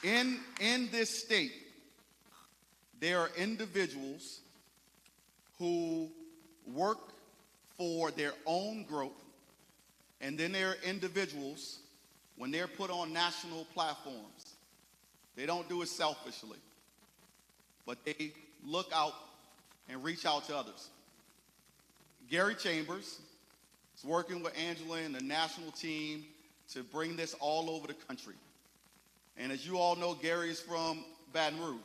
In this state, there are individuals who work for their own growth, and then there are individuals, when they're put on national platforms, they don't do it selfishly, but they look out and reach out to others. Gary Chambers is working with Angela and the national team to bring this all over the country. And as you all know, Gary is from Baton Rouge,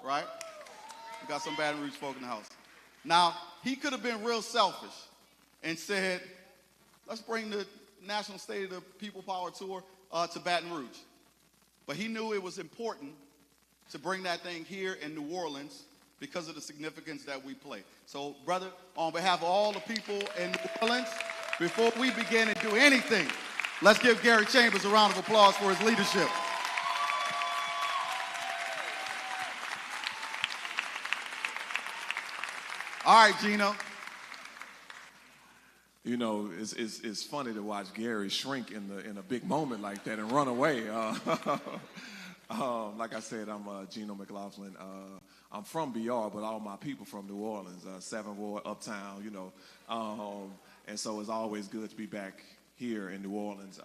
right? We got some Baton Rouge folk in the house. Now, he could have been real selfish and said, let's bring the National State of the People Power Tour to Baton Rouge. But he knew it was important to bring that thing here in New Orleans because of the significance that we play. So, brother, on behalf of all the people in New Orleans, before we begin and do anything, let's give Gary Chambers a round of applause for his leadership. All right, Gino. You know, it's funny to watch Gary shrink in a big moment like that and run away. Like I said, I'm Gino McLaughlin. I'm from BR, but all my people from New Orleans, 7th Ward, Uptown, you know. And so it's always good to be back here in New Orleans.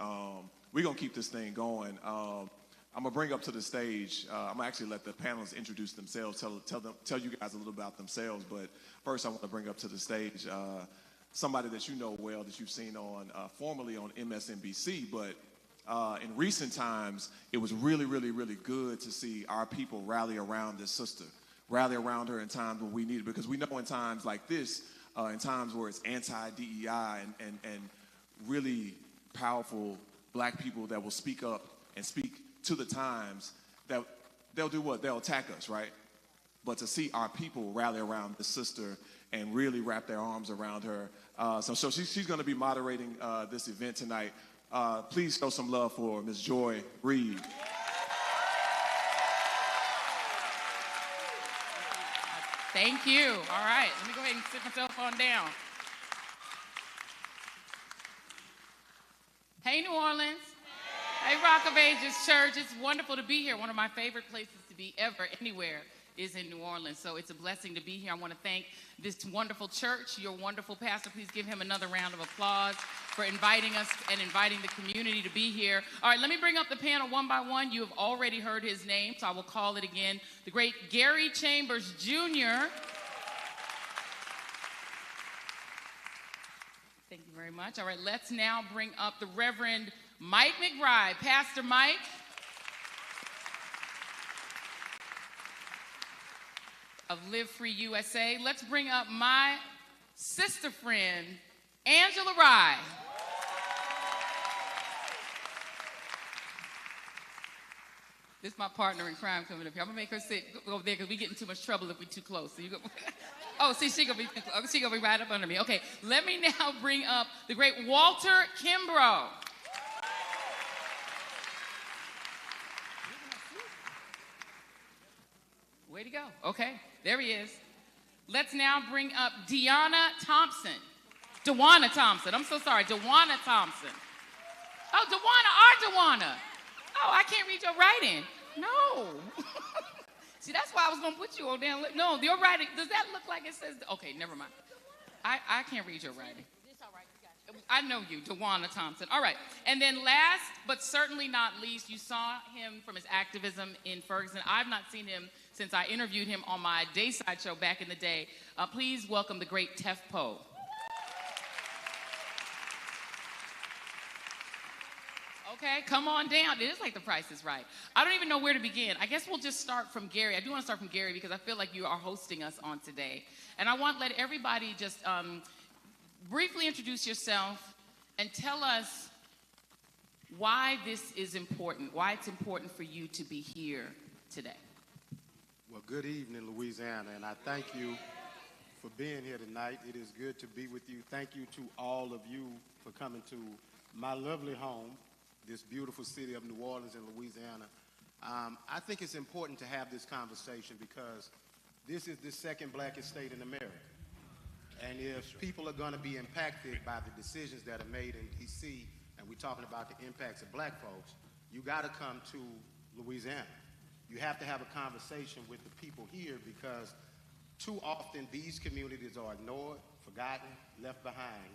We're going to keep this thing going. I'm going to bring up to the stage, I'm going to actually let the panelists introduce themselves, tell you guys a little about themselves. But first I want to bring up to the stage somebody that you know well, that you've seen on formerly on MSNBC, but in recent times, it was really, really, really good to see our people rally around this sister, rally around her in times when we need it, because we know in times like this, in times where it's anti-DEI and really powerful black people that will speak up and speak to the times, that they'll do what? They'll attack us, right? But to see our people rally around this sister and really wrap their arms around her. So she's going to be moderating this event tonight. Please show some love for Ms. Joy Reid. Thank you. All right, let me go ahead and sit myself on down. Hey, New Orleans. Hey, Rock of Ages Church. It's wonderful to be here. One of my favorite places to be ever, anywhere, is in New Orleans. So it's a blessing to be here. I want to thank this wonderful church, your wonderful pastor. Please give him another round of applause for inviting us and inviting the community to be here. All right, let me bring up the panel one by one. You have already heard his name, so I will call it again. The great Gary Chambers, Jr. Thank you very much. All right, let's now bring up the Reverend Mike McBride. Pastor Mike. Of Live Free USA. Let's bring up my sister friend, Angela Rye. This is my partner in crime coming up here. I'm gonna make her sit over there because we get in too much trouble if we're too close. So you go. Oh, see, she gonna be right up under me. Okay, let me now bring up the great Walter Kimbrough. Way to go. Okay, there he is. Let's now bring up Deanna Thompson. DeWanna Thompson. I'm so sorry. DeWanna Thompson. Oh, DeWanna. Oh, I can't read your writing. No. See, that's why I was going to put you on down. No, your writing, does that look like it says? Okay, never mind. I can't read your writing. It's all right. You got it. I know you, DeWanna Thompson. All right. And then last, but certainly not least, you saw him from his activism in Ferguson. I've not seen him since I interviewed him on my Dayside show back in the day. Please welcome the great Tef Poe. Okay, come on down. It is like The Price is Right. I don't even know where to begin. I guess we'll just start from Gary. I do want to start from Gary because I feel like you are hosting us on today. And I want to let everybody just briefly introduce yourself and tell us why this is important, why it's important for you to be here today. Well, good evening, Louisiana, and I thank you for being here tonight. It is good to be with you. Thank you to all of you for coming to my lovely home, this beautiful city of New Orleans in Louisiana. I think it's important to have this conversation because this is the second blackest state in America. And if people are going to be impacted by the decisions that are made in D.C., and we're talking about the impacts of black folks, you got to come to Louisiana. You have to have a conversation with the people here because too often these communities are ignored, forgotten, left behind,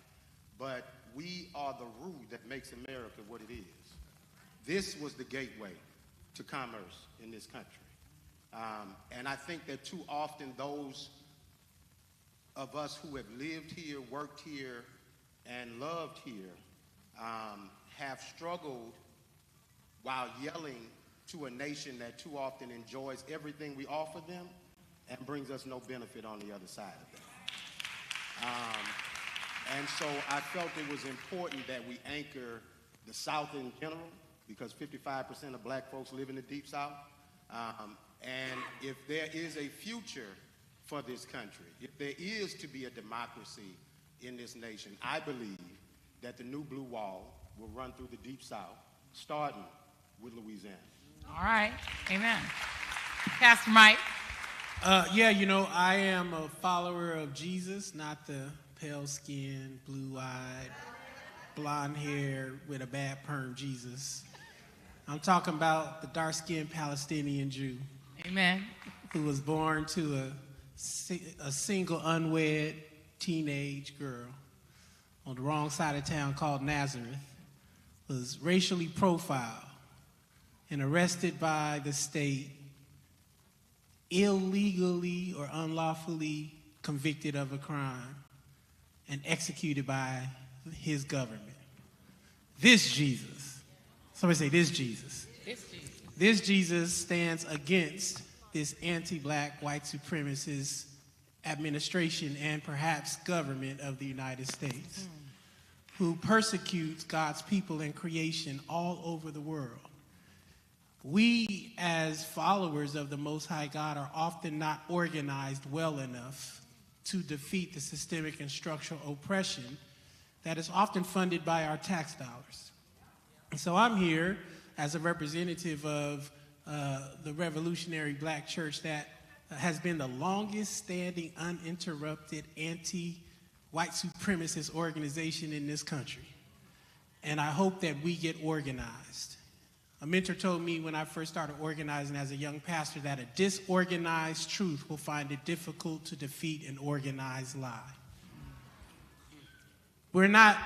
but we are the root that makes America what it is. This was the gateway to commerce in this country. And I think that too often those of us who have lived here, worked here, and loved here have struggled while yelling to a nation that too often enjoys everything we offer them and brings us no benefit on the other side of that. And so I felt it was important that we anchor the South in general, because 55% of black folks live in the Deep South. And if there is a future for this country, if there is to be a democracy in this nation, I believe that the new blue wall will run through the Deep South, starting with Louisiana. All right. Amen. Pastor Mike. Yeah, you know, I am a follower of Jesus, not the pale-skinned, blue-eyed, blonde hair with a bad perm Jesus. I'm talking about the dark-skinned Palestinian Jew. Amen. Who was born to a single unwed teenage girl on the wrong side of town called Nazareth, was racially profiled and arrested by the state, illegally or unlawfully convicted of a crime, and executed by his government. This Jesus, somebody say this Jesus. This Jesus stands against this anti-black, white supremacist administration and perhaps government of the United States, who persecutes God's people and creation all over the world. We, as followers of the Most High God, are often not organized well enough to defeat the systemic and structural oppression that is often funded by our tax dollars. And so I'm here as a representative of the revolutionary black church that has been the longest standing, uninterrupted, anti-white supremacist organization in this country. And I hope that we get organized. A mentor told me when I first started organizing as a young pastor that a disorganized truth will find it difficult to defeat an organized lie. We're not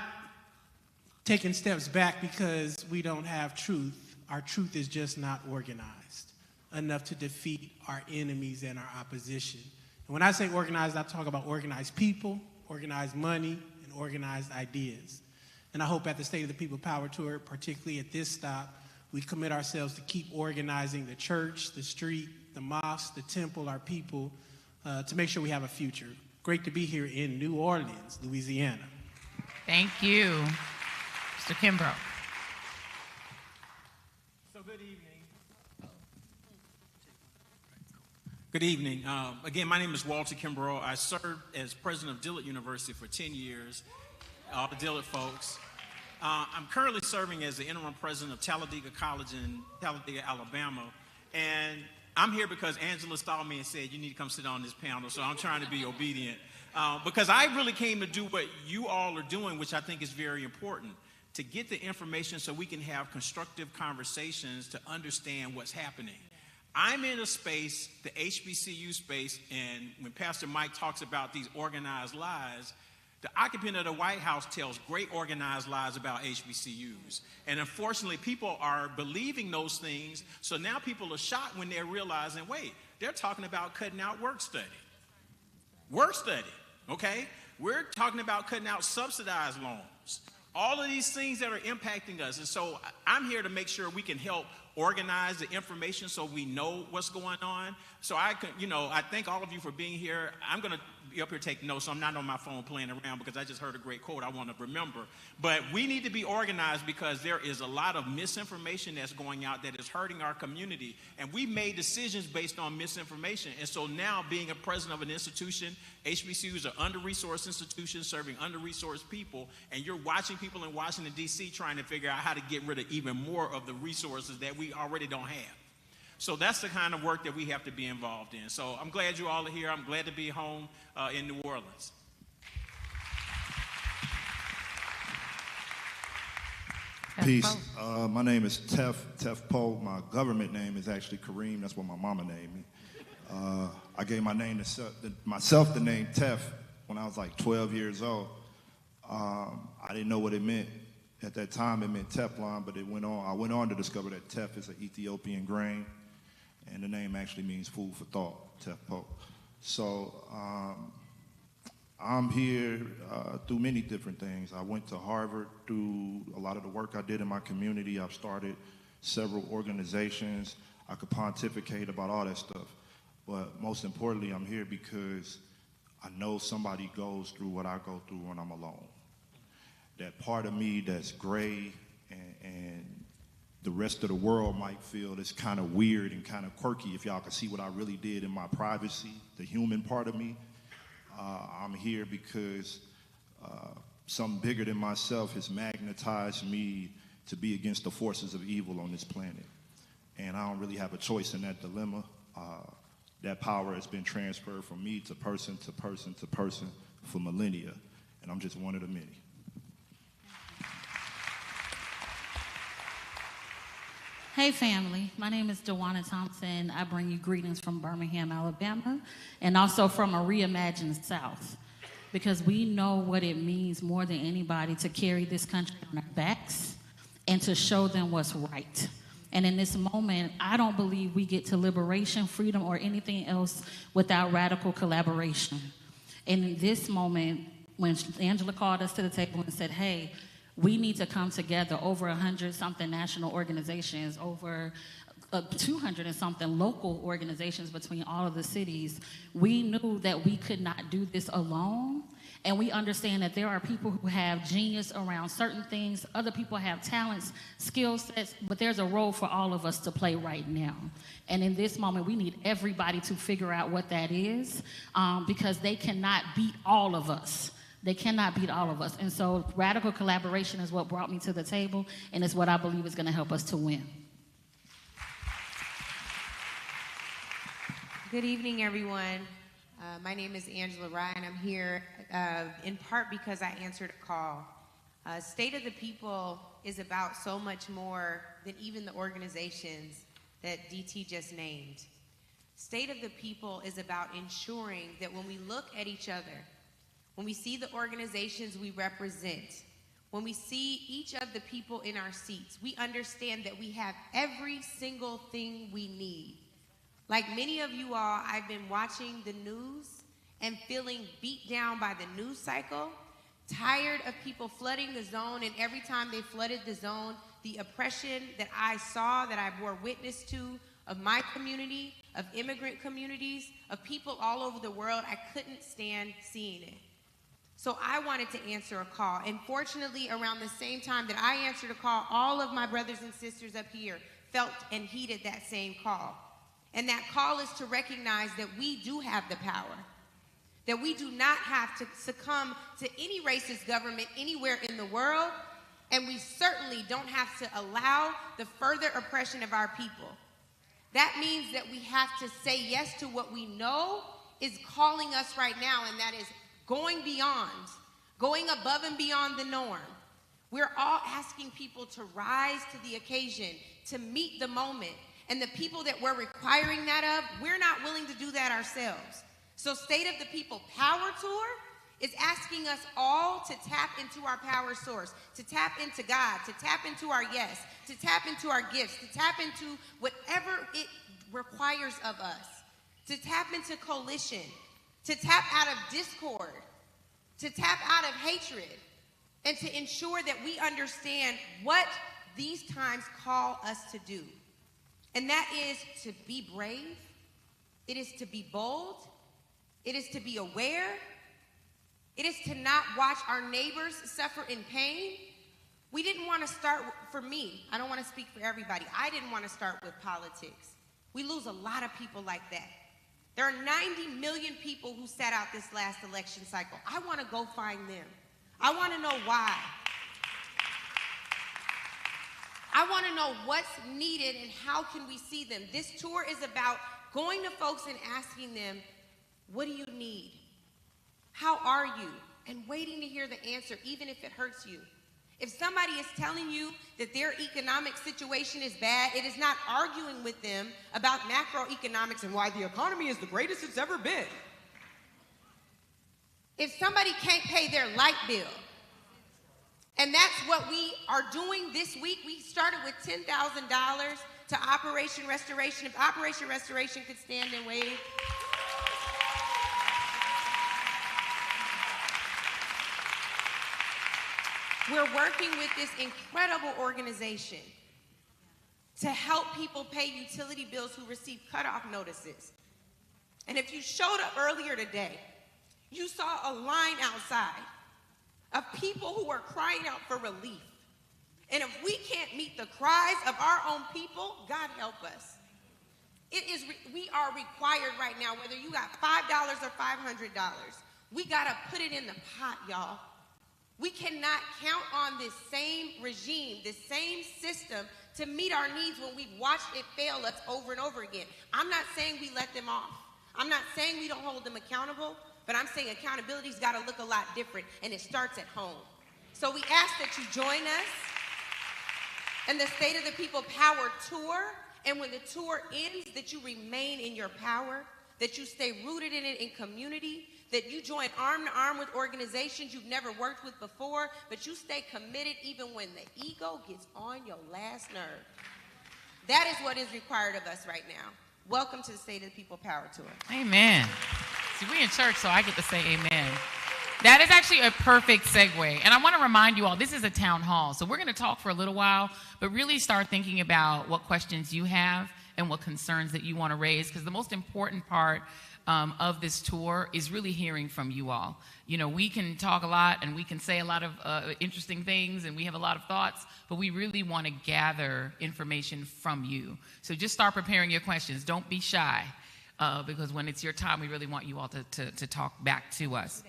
taking steps back because we don't have truth. Our truth is just not organized enough to defeat our enemies and our opposition. And when I say organized, I talk about organized people, organized money, and organized ideas. And I hope at the State of the People Power Tour, particularly at this stop, we commit ourselves to keep organizing the church, the street, the mosque, the temple, our people, to make sure we have a future. Great to be here in New Orleans, Louisiana. Thank you. Mr. Kimbrough. So good evening. Good evening. Again, my name is Walter Kimbrough. I served as president of Dillard University for 10 years, all the Dillard folks. I'm currently serving as the interim president of Talladega College in Talladega, Alabama. And I'm here because Angela saw me and said, you need to come sit on this panel. So I'm trying to be obedient. Because I really came to do what you all are doing, which I think is very important, to get the information so we can have constructive conversations to understand what's happening. I'm in a space, the HBCU space, and when Pastor Mike talks about these organized lies, the occupant of the White House tells great organized lies about HBCUs. And unfortunately, people are believing those things, so now people are shocked when they're realizing, wait, they're talking about cutting out work study. Work study, okay? We're talking about cutting out subsidized loans. All of these things that are impacting us. And so I'm here to make sure we can help organize the information so we know what's going on. So I thank all of you for being here. I'm going to be up here taking notes, so I'm not on my phone playing around because I just heard a great quote I want to remember. But we need to be organized because there is a lot of misinformation that's going out that is hurting our community. And we made decisions based on misinformation. And so now being a president of an institution, HBCUs are under-resourced institutions serving under-resourced people, and you're watching people in Washington, D.C. trying to figure out how to get rid of even more of the resources that we already don't have. So that's the kind of work that we have to be involved in. So I'm glad you all are here. I'm glad to be home in New Peace. My name is Tef Poe. My government name is actually Kareem. That's what my mama named me. I gave myself the name Tef when I was like 12 years old. I didn't know what it meant. At that time, it meant Teflon, but I went on to discover that Tef is an Ethiopian grain, and the name actually means food for thought, Tef Poe. So I'm here through many different things. I went to Harvard through a lot of the work I did in my community. I've started several organizations. I could pontificate about all that stuff. But most importantly, I'm here because I know somebody goes through what I go through when I'm alone. That part of me that's gray and the rest of the world might feel it's kind of weird and kind of quirky if y'all can see what I really did in my privacy, the human part of me. I'm here because something bigger than myself has magnetized me to be against the forces of evil on this planet. And I don't really have a choice in that dilemma. That power has been transferred from me to person to person to person for millennia. And I'm just one of the many. Hey family, my name is Dewana Thompson. I bring you greetings from Birmingham, Alabama, and also from a reimagined South, because we know what it means more than anybody to carry this country on our backs and to show them what's right. And in this moment, I don't believe we get to liberation, freedom, or anything else without radical collaboration. And in this moment, when Angela called us to the table and said, hey, we need to come together, over 100-something national organizations, over 200 and something local organizations between all of the cities. We knew that we could not do this alone. And we understand that there are people who have genius around certain things. Other people have talents, skill sets, but there's a role for all of us to play right now. And in this moment, we need everybody to figure out what that is, because they cannot beat all of us. They cannot beat all of us. And so radical collaboration is what brought me to the table, and it's what I believe is going to help us to win. Good evening, everyone. My name is Angela Ryan. I'm here in part because I answered a call. State of the People is about so much more than even the organizations that DT just named. State of the People is about ensuring that when we look at each other, when we see the organizations we represent, when we see each of the people in our seats, we understand that we have every single thing we need. Like many of you all, I've been watching the news and feeling beat down by the news cycle, tired of people flooding the zone, and every time they flooded the zone, the oppression that I saw, that I bore witness to, of my community, of immigrant communities, of people all over the world, I couldn't stand seeing it. So I wanted to answer a call, and fortunately, around the same time that I answered a call, all of my brothers and sisters up here felt and heeded that same call. And that call is to recognize that we do have the power, that we do not have to succumb to any racist government anywhere in the world, and we certainly don't have to allow the further oppression of our people. That means that we have to say yes to what we know is calling us right now, and that is going beyond, going above and beyond the norm. We're all asking people to rise to the occasion, to meet the moment. And the people that we're requiring that of, we're not willing to do that ourselves. So State of the People Power Tour is asking us all to tap into our power source, to tap into God, to tap into our yes, to tap into our gifts, to tap into whatever it requires of us, to tap into coalition, to tap out of discord, to tap out of hatred, and to ensure that we understand what these times call us to do. And that is to be brave, it is to be bold, it is to be aware, it is to not watch our neighbors suffer in pain. We didn't want to start, for me, I don't want to speak for everybody, I didn't want to start with politics. We lose a lot of people like that. There are 90 million people who sat out this last election cycle. I want to go find them. I want to know why. I want to know what's needed and how can we see them. This tour is about going to folks and asking them, what do you need? How are you? And waiting to hear the answer, even if it hurts you. If somebody is telling you that their economic situation is bad, it is not arguing with them about macroeconomics and why the economy is the greatest it's ever been. If somebody can't pay their light bill, and that's what we are doing this week, we started with $10,000 to Operation Restoration. If Operation Restoration could stand and wave. We're working with this incredible organization to help people pay utility bills who receive cutoff notices. And if you showed up earlier today, you saw a line outside of people who are crying out for relief. And if we can't meet the cries of our own people, God help us. We are required right now, whether you got $5 or $500, we gotta put it in the pot, y'all. We cannot count on this same regime, this same system to meet our needs when we've watched it fail us over and over again. I'm not saying we let them off. I'm not saying we don't hold them accountable, but I'm saying accountability's gotta look a lot different, and it starts at home. So we ask that you join us in the State of the People Power Tour, and when the tour ends, that you remain in your power, that you stay rooted in it in community, that you join arm to arm with organizations you've never worked with before, but you stay committed even when the ego gets on your last nerve. That is what is required of us right now. Welcome to the State of the People Power Tour. Amen. See, we in church, so I get to say amen. That is actually a perfect segue. And I want to remind you all, this is a town hall. So we're going to talk for a little while, but really start thinking about what questions you have and what concerns that you want to raise, because the most important part of this tour is really hearing from you all. You know, we can talk a lot and we can say a lot of interesting things and we have a lot of thoughts, but we really want to gather information from you. So just start preparing your questions. Don't be shy, because when it's your time, we really want you all to talk back to us.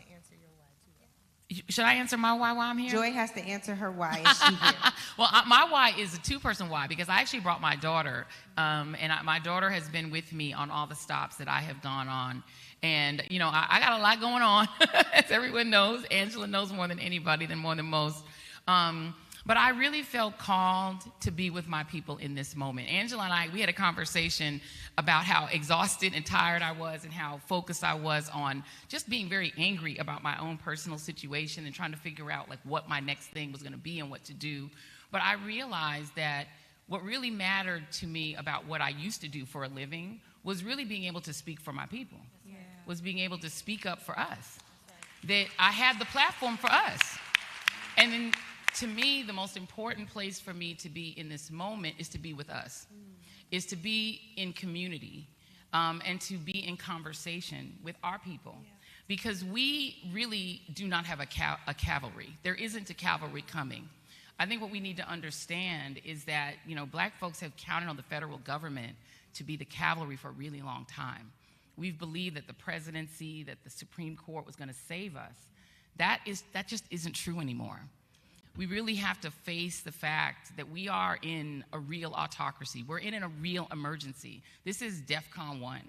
Should I answer my why I'm here? Joy has to answer her why. Is she here? Well, my why is a two-person why, because I actually brought my daughter, my daughter has been with me on all the stops that I have gone on. And, you know, I got a lot going on, as everyone knows. Angela knows more than anybody, more than most. But I really felt called to be with my people in this moment. Angela and I, we had a conversation about how exhausted and tired I was and how focused I was on just being very angry about my own personal situation and trying to figure out like what my next thing was going to be and what to do. But I realized that what really mattered to me about what I used to do for a living was really being able to speak for my people, was being able to speak up for us, that I had the platform for us. And then to me, the most important place for me to be in this moment is to be with us, is to be in community, and to be in conversation with our people. Because we really do not have a cavalry. There isn't a cavalry coming. I think what we need to understand is that, you know, black folks have counted on the federal government to be the cavalry for a really long time. We've believed that the presidency, that the Supreme Court was going to save us. That just isn't true anymore. We really have to face the fact that we are in a real autocracy. We're in a real emergency. This is DEFCON 1.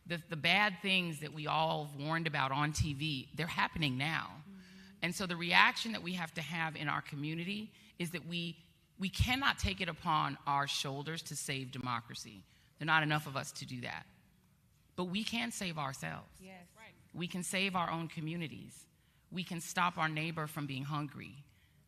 The bad things that we all warned about on TV, they're happening now. And so the reaction that we have to have in our community is that we cannot take it upon our shoulders to save democracy. There are not enough of us to do that. But we can save ourselves. Yes. Right. We can save our own communities. We can stop our neighbor from being hungry.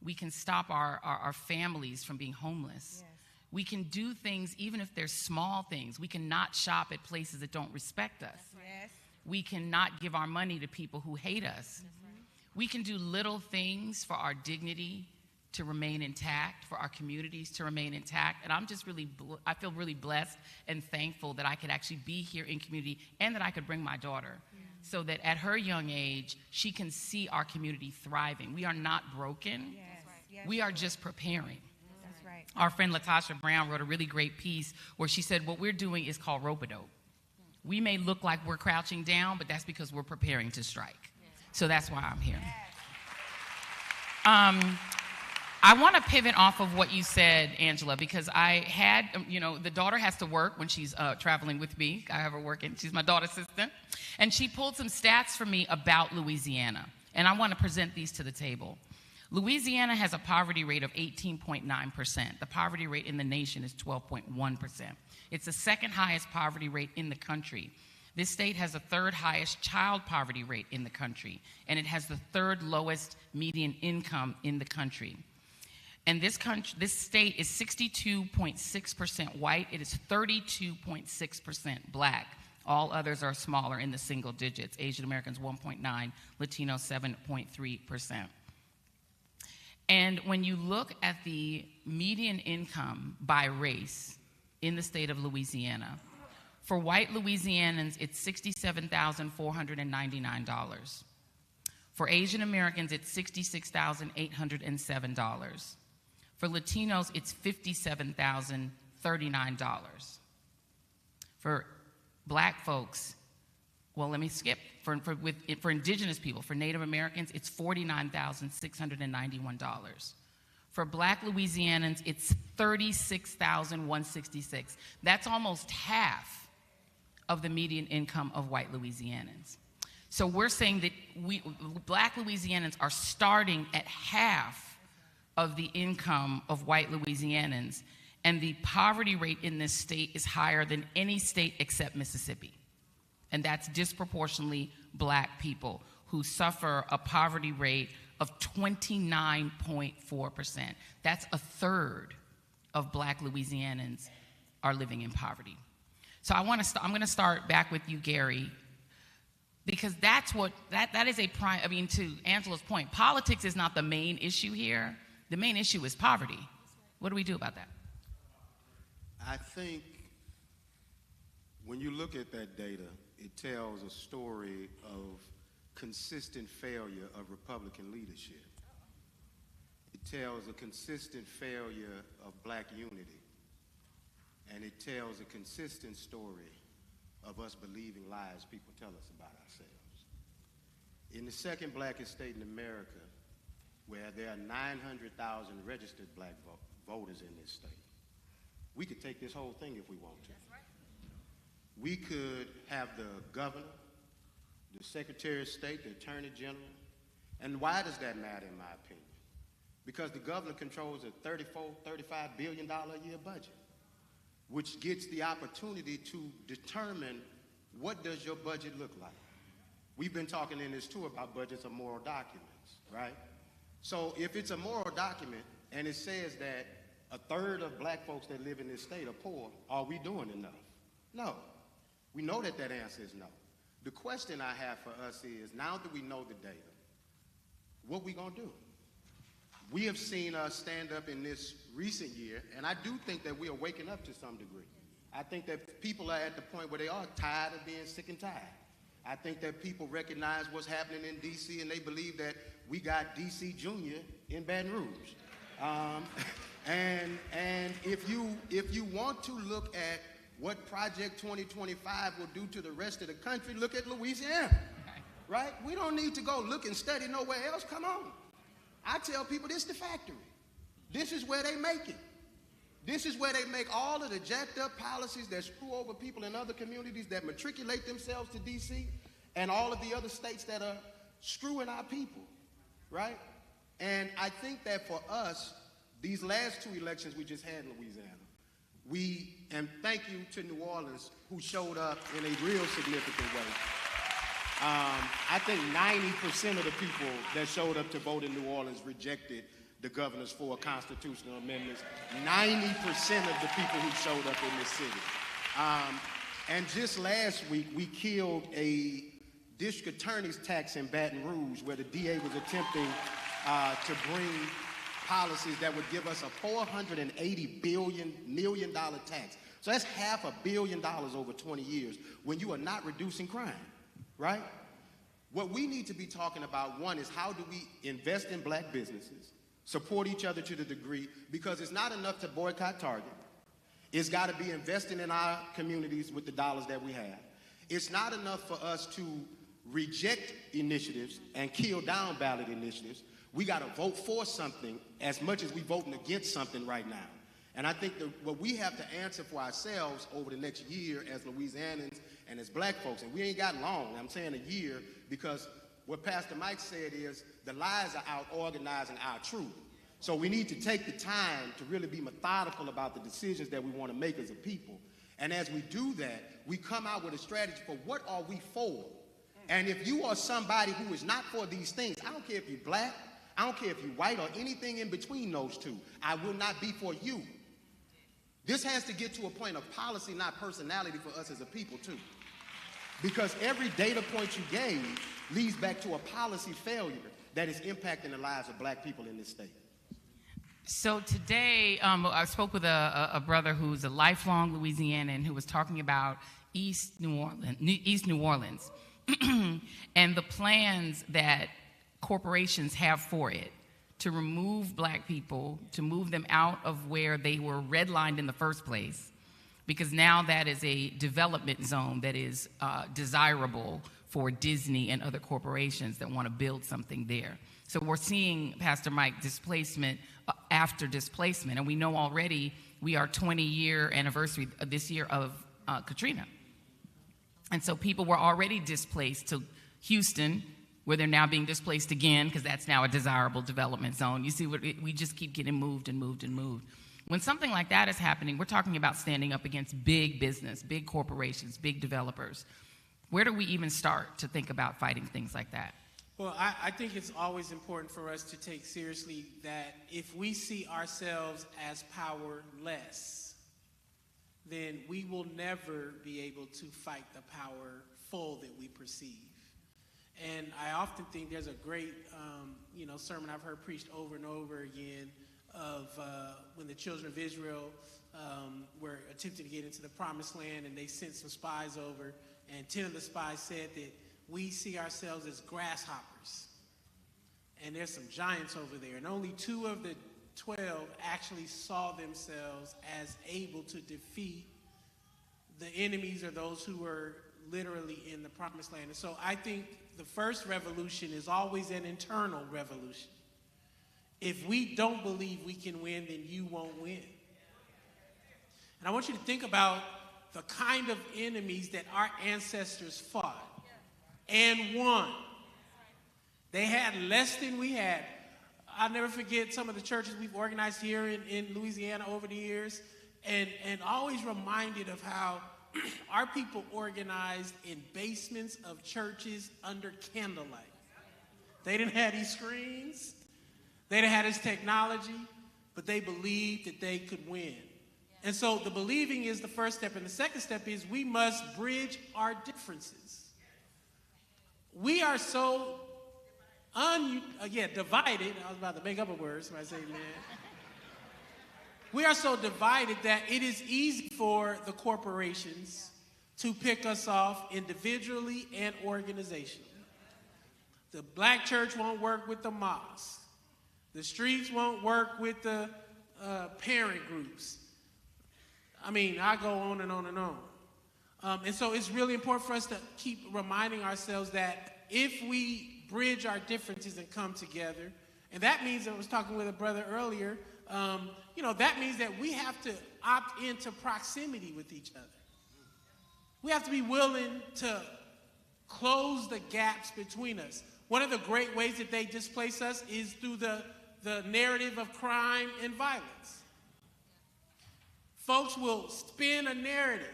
We can stop our families from being homeless. Yes. We can do things even if they're small things. We can not shop at places that don't respect us. Yes. We can not give our money to people who hate us. Right. We can do little things for our dignity to remain intact, for our communities to remain intact. And I'm just I feel really blessed and thankful that I could actually be here in community and that I could bring my daughter. So that at her young age, she can see our community thriving. We are not broken. Yes. Yes. We are just preparing. That's right. Our friend Latasha Brown wrote a really great piece where she said what we're doing is called rope-a-dope. We may look like we're crouching down, but that's because we're preparing to strike. So that's why I'm here. I want to pivot off of what you said, Angela, because I had, you know, the daughter has to work when she's traveling with me. I have her working. She's my daughter's assistant. And she pulled some stats for me about Louisiana. And I want to present these to the table. Louisiana has a poverty rate of 18.9%. The poverty rate in the nation is 12.1%. It's the second highest poverty rate in the country. This state has the third highest child poverty rate in the country, and it has the third lowest median income in the country. And this state is 62.6% white. It is 32.6% black. All others are smaller in the single digits. Asian Americans 1.9, Latino 7.3%. And when you look at the median income by race in the state of Louisiana, for white Louisianans, it's $67,499. For Asian Americans, it's $66,807. For Latinos, it's $57,039. For black folks, well, let me skip. For indigenous people, for Native Americans, it's $49,691. For black Louisianans, it's $36,166. That's almost half of the median income of white Louisianans. So we're saying that black Louisianans are starting at half of the income of white Louisianans, and the poverty rate in this state is higher than any state except Mississippi. And that's disproportionately black people who suffer a poverty rate of 29.4%. That's a third of black Louisianans are living in poverty. So I'm going to start back with you, Gary, because that's what, that is a prime, I mean, to Angela's point, politics is not the main issue here. The main issue is poverty. What do we do about that? I think when you look at that data, it tells a story of consistent failure of Republican leadership. It tells a consistent failure of black unity. And it tells a consistent story of us believing lies people tell us about ourselves. In the second blackest state in America, where there are 900,000 registered black voters in this state, we could take this whole thing if we want to. We could have the governor, the Secretary of State, the Attorney General. And why does that matter, in my opinion? Because the governor controls a $34, $35 billion a year budget, which gets the opportunity to determine what does your budget look like. We've been talking in this tour about budgets of moral documents, right? So if it's a moral document and it says that a third of black folks that live in this state are poor, are we doing enough? No. We know that that answer is no. The question I have for us is, now that we know the data, what we gonna do? We have seen us stand up in this recent year, and I do think that we are waking up to some degree. I think that people are at the point where they are tired of being sick and tired. I think that people recognize what's happening in D.C. and they believe that we got D.C. Junior in Baton Rouge. And if you want to look at what Project 2025 will do to the rest of the country, look at Louisiana, right? We don't need to go look and study nowhere else. Come on. I tell people this is the factory. This is where they make it. This is where they make all of the jacked up policies that screw over people in other communities that matriculate themselves to D.C. and all of the other states that are screwing our people, right? And I think that for us, these last two elections we just had in Louisiana, and thank you to New Orleans, who showed up in a real significant way. I think 90% of the people that showed up to vote in New Orleans rejected the governor's 4 constitutional amendments. 90% of the people who showed up in this city. And just last week, we killed a district attorney's tax in Baton Rouge, where the DA was attempting to bring policies that would give us a $480 million tax. So that's $500 million over 20 years when you are not reducing crime, right? What we need to be talking about, one, is how do we invest in black businesses, support each other to the degree, because it's not enough to boycott Target. It's got to be investing in our communities with the dollars that we have. It's not enough for us to reject initiatives and kill down ballot initiatives. We got to vote for something as much as we're voting against something right now. And I think that what we have to answer for ourselves over the next year as Louisianans and as black folks, and we ain't got long, I'm saying a year, because What Pastor Mike said is the lies are out organizing our truth. So we need to take the time to really be methodical about the decisions that we want to make as a people. And as we do that, we come out with a strategy for what are we for. And if you are somebody who is not for these things, I don't care if you're black, I don't care if you're white or anything in between those two, I will not be for you. This has to get to a point of policy, not personality for us as a people too. Because every data point you gave leads back to a policy failure that is impacting the lives of black people in this state. So today, I spoke with a brother who's a lifelong Louisianan who was talking about East New Orleans, and the plans that corporations have for it to remove black people, to move them out of where they were redlined in the first place, because now that is a development zone that is desirable for Disney and other corporations that want to build something there. So we're seeing, Pastor Mike, displacement after displacement, and we know already we are 20-year anniversary this year of Katrina. And so people were already displaced to Houston, where they're now being displaced again because that's now a desirable development zone. You see, we just keep getting moved and moved and moved. When something like that is happening, we're talking about standing up against big business, big corporations, big developers. Where do we even start to think about fighting things like that? Well, I think it's always important for us to take seriously that if we see ourselves as powerless, then we will never be able to fight the powerful that we perceive. And I often think there's a great, sermon I've heard preached over and over again of when the children of Israel were attempting to get into the promised land, and they sent some spies over, and 10 of the spies said that we see ourselves as grasshoppers, and there's some giants over there. And only 2 of the 12 actually saw themselves as able to defeat the enemies or those who were literally in the promised land. And so I think the first revolution is always an internal revolution. If we don't believe we can win, then you won't win. And I want you to think about the kind of enemies that our ancestors fought and won. They had less than we had. I'll never forget some of the churches we've organized here in Louisiana over the years, and always reminded of how our people organized in basements of churches under candlelight. They didn't have these screens. They didn't have this technology, but they believed that they could win. And so the believing is the first step. And the second step is we must bridge our differences. We are so divided. I was about to make up a word. Somebody say amen. We are so divided that it is easy for the corporations to pick us off individually and organizationally. The black church won't work with the mosque. The streets won't work with the parent groups. I mean, I go on and on and on. And so it's really important for us to keep reminding ourselves that if we bridge our differences and come together, and that means, I was talking with a brother earlier, that means that we have to opt into proximity with each other. We have to be willing to close the gaps between us. One of the great ways that they displace us is through the narrative of crime and violence. Folks will spin a narrative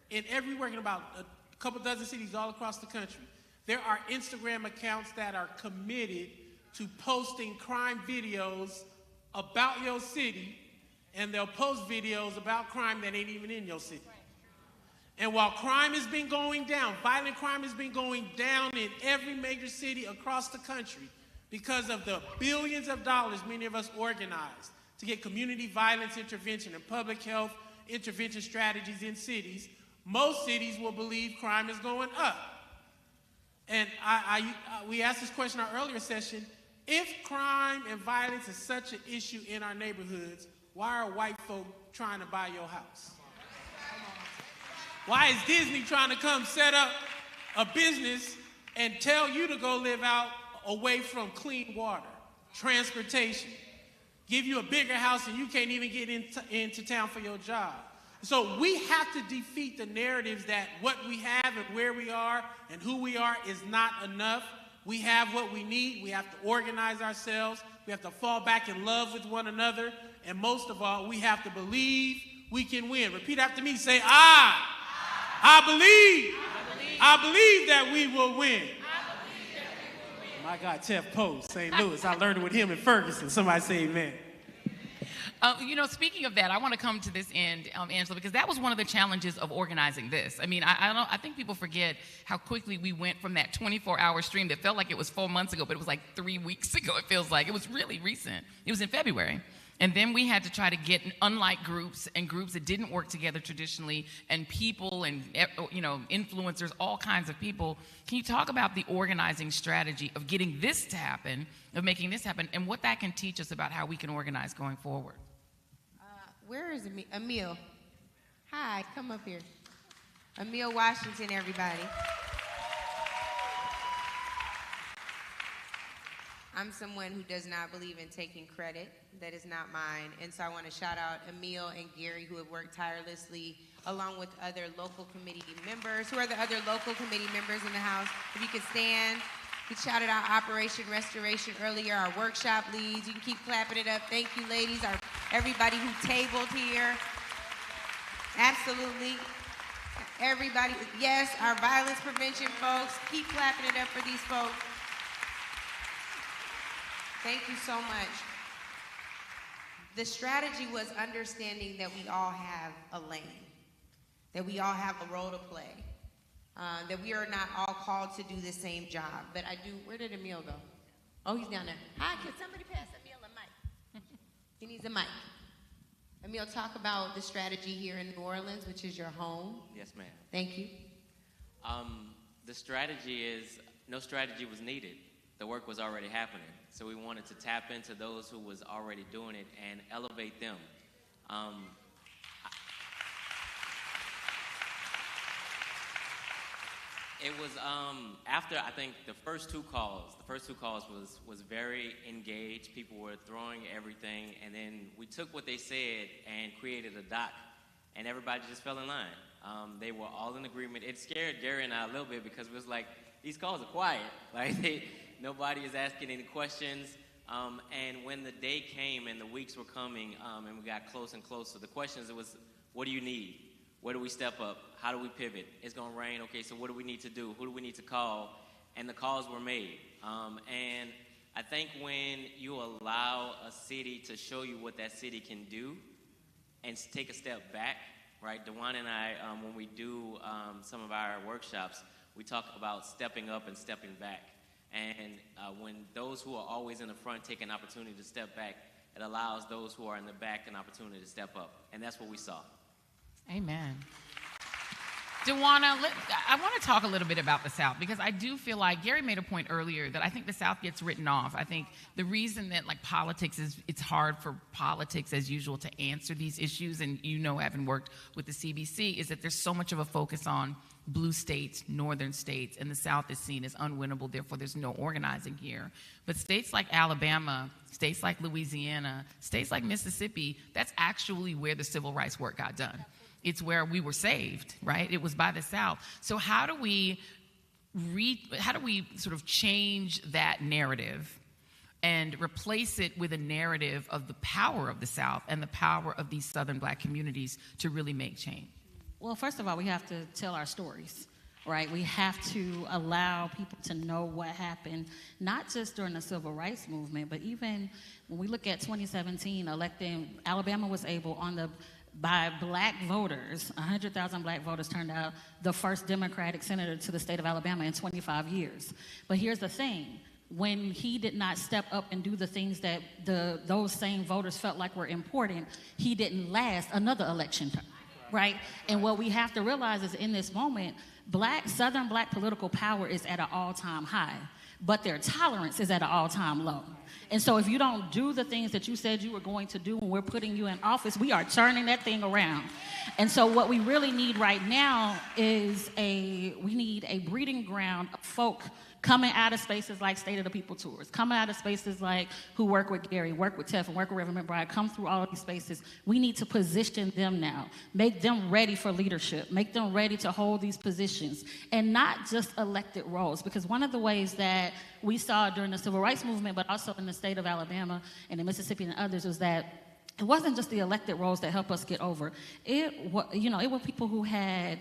in everywhere, in about a couple dozen cities all across the country. There are Instagram accounts that are committed to posting crime videos about your city, and they'll post videos about crime that ain't even in your city. And while crime has been going down, violent crime has been going down in every major city across the country because of the billions of dollars many of us organized to get community violence intervention and public health intervention strategies in cities, most cities will believe crime is going up. And we asked this question in our earlier session. If crime and violence is such an issue in our neighborhoods, why are white folk trying to buy your house? Why is Disney trying to come set up a business and tell you to go live out away from clean water, transportation, give you a bigger house and you can't even get into town for your job? So we have to defeat the narratives that what we have and where we are and who we are is not enough. We have what we need. We have to organize ourselves. We have to fall back in love with one another. And most of all, we have to believe we can win. Repeat after me. Say, I believe. I believe that we will win. My God, Jeff Post, St. Louis. I learned it with him in Ferguson. Somebody say amen. Speaking of that, I want to come to this end, Angela, because that was one of the challenges of organizing this. I mean, I think people forget how quickly we went from that 24-hour stream that felt like it was 4 months ago, but it was like 3 weeks ago, it feels like. It was really recent. It was in February. And then we had to try to get, unlike groups and groups that didn't work together traditionally, and people and, influencers, all kinds of people. Can you talk about the organizing strategy of getting this to happen, of making this happen, and what that can teach us about how we can organize going forward? Where is Emil? Hi, come up here. Emil Washington, everybody. I'm someone who does not believe in taking credit. That is not mine. And so I want to shout out Emil and Gary, who have worked tirelessly, along with other local committee members. Who are the other local committee members in the house? If you could stand. We shouted out Operation Restoration earlier, our workshop leads. You can keep clapping it up. Thank you, ladies. Everybody who tabled here. Absolutely. Everybody. Yes, our violence prevention folks. Keep clapping it up for these folks. Thank you so much. The strategy was understanding that we all have a lane, that we all have a role to play, that we are not all called to do the same job. But I do, where did Emil go? Oh, he's down there. Hi, can somebody pass Emil a mic? He needs a mic. Emil, talk about the strategy here in New Orleans, which is your home. Yes, ma'am. Thank you. The strategy is, no strategy was needed. The work was already happening. So we wanted to tap into those who was already doing it and elevate them. It was after, I think, the first two calls was very engaged. People were throwing everything, and then we took what they said and created a doc, and everybody just fell in line. They were all in agreement. It scared Gary and I a little bit because it was like, these calls are quiet. Like, nobody is asking any questions. And when the day came and the weeks were coming and we got close and closer, the questions, it was, what do you need? Where do we step up? How do we pivot? It's going to rain. Okay, so what do we need to do? Who do we need to call? And the calls were made. And I think when you allow a city to show you what that city can do and take a step back, right? DeJuana and I, when we do some of our workshops, we talk about stepping up and stepping back. And when those who are always in the front take an opportunity to step back, it allows those who are in the back an opportunity to step up. And that's what we saw. Amen. DeJuana, I want to talk a little bit about the South, because I do feel like Gary made a point earlier that I think the South gets written off. I think the reason that politics is, it's hard for politics as usual to answer these issues, and having worked with the CBC, is that there's so much of a focus on blue states, northern states, and the South is seen as unwinnable, therefore there's no organizing here. But states like Alabama, states like Louisiana, states like Mississippi, that's actually where the civil rights work got done. It's where we were saved, right? It was by the South. So how do we sort of change that narrative and replace it with a narrative of the power of the South and the power of these Southern Black communities to really make change? Well, first of all, we have to tell our stories, right? We have to allow people to know what happened, not just during the civil rights movement, but even when we look at 2017, Alabama was able by black voters, 100,000 black voters turned out the first Democratic senator to the state of Alabama in 25 years. But here's the thing. When he did not step up and do the things that those same voters felt like were important, he didn't last another election term, right? And what we have to realize is in this moment, Southern Black political power is at an all-time high, but their tolerance is at an all-time low. And so if you don't do the things that you said you were going to do when we're putting you in office, we are turning that thing around. And so what we really need right now is we need a breeding ground of folk coming out of spaces like State of the People Tours, coming out of spaces like who work with Gary, work with Tiff, and work with Reverend McBride, come through all of these spaces. We need to position them now, make them ready for leadership, make them ready to hold these positions, and not just elected roles. Because one of the ways that we saw during the Civil Rights Movement, but also in the state of Alabama and in Mississippi and others, was that it wasn't just the elected roles that helped us get over. It were people who had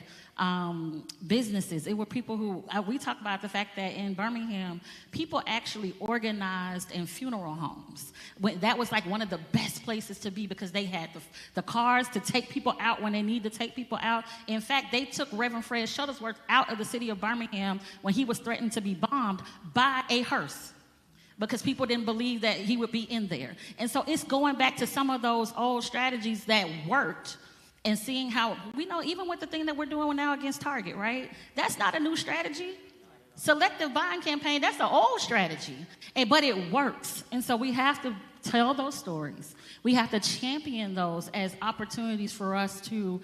businesses. It were people who, we talk about the fact that in Birmingham, people actually organized in funeral homes. That was like one of the best places to be because they had the cars to take people out when they need to take people out. In fact, they took Reverend Fred Shuttlesworth out of the city of Birmingham when he was threatened to be bombed by a hearse, because people didn't believe that he would be in there. And so it's going back to some of those old strategies that worked and seeing how, we know even with the thing that we're doing now against Target, right? That's not a new strategy. Selective buying campaign, that's an old strategy, but it works. And so we have to tell those stories. We have to champion those as opportunities for us to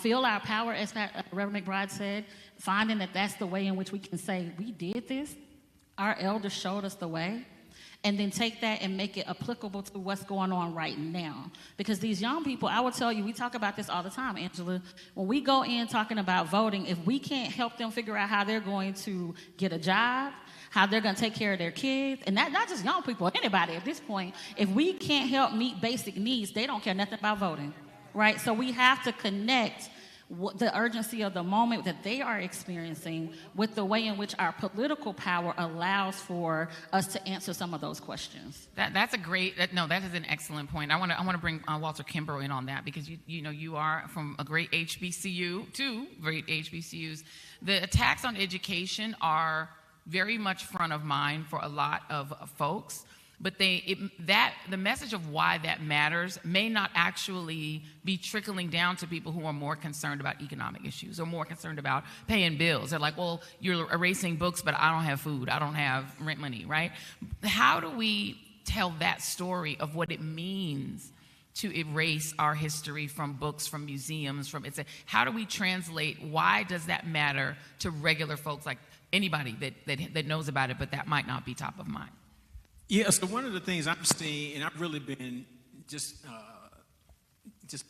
feel our power, as Reverend McBride said, finding that that's the way in which we can say, we did this. Our elders showed us the way, and then take that and make it applicable to what's going on right now. Because these young people, I will tell you, we talk about this all the time, Angela. When we go in talking about voting, if we can't help them figure out how they're going to get a job, how they're going to take care of their kids, and not just young people, anybody at this point, if we can't help meet basic needs, they don't care nothing about voting, right? So we have to connect the urgency of the moment that they are experiencing with the way in which our political power allows for us to answer some of those questions. That's a great, that is an excellent point. I want to bring Walter Kimbrough in on that, because you are from a great HBCU, two great HBCUs. The attacks on education are very much front of mind for a lot of folks. But the message of why that matters may not actually be trickling down to people who are more concerned about economic issues or more concerned about paying bills. They're like, well, you're erasing books, but I don't have food. I don't have rent money, right? How do we tell that story of what it means to erase our history from books, from museums, how do we translate, why does that matter to regular folks, like anybody that knows about it, but that might not be top of mind? Yeah, so one of the things I'm seeing, and I've really been just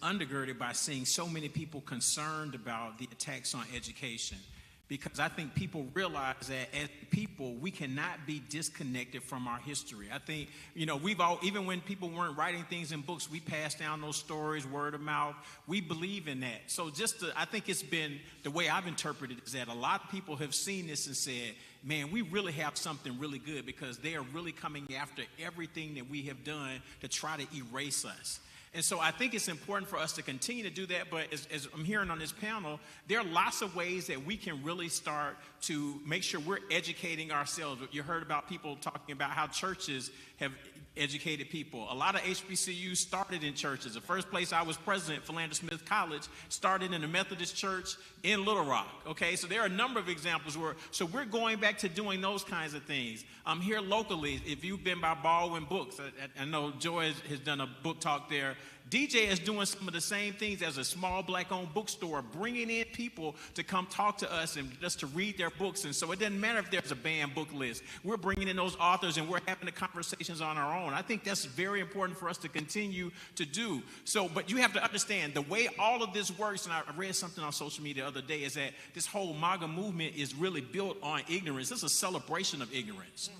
undergirded by seeing so many people concerned about the attacks on education, because I think people realize that as people, we cannot be disconnected from our history. I think, even when people weren't writing things in books, we passed down those stories, word of mouth. We believe in that. So I think it's been, the way I've interpreted it is that a lot of people have seen this and said, man, we really have something really good, because they are really coming after everything that we have done to try to erase us. And so I think it's important for us to continue to do that. But as I'm hearing on this panel, there are lots of ways that we can really start to make sure we're educating ourselves. You heard about people talking about how churches have educated people. A lot of HBCUs started in churches. The first place I was president, Philander Smith College, started in a Methodist church in Little Rock. Okay, so there are a number of examples so we're going back to doing those kinds of things. Here locally, if you've been by Baldwin Books, I know Joy has done a book talk there. DJ is doing some of the same things as a small black-owned bookstore, bringing in people to come talk to us and just to read their books. And so it doesn't matter if there's a banned book list. We're bringing in those authors and we're having the conversations on our own. I think that's very important for us to continue to do. So, but you have to understand the way all of this works, and I read something on social media the other day, is that this whole MAGA movement is really built on ignorance. It's a celebration of ignorance.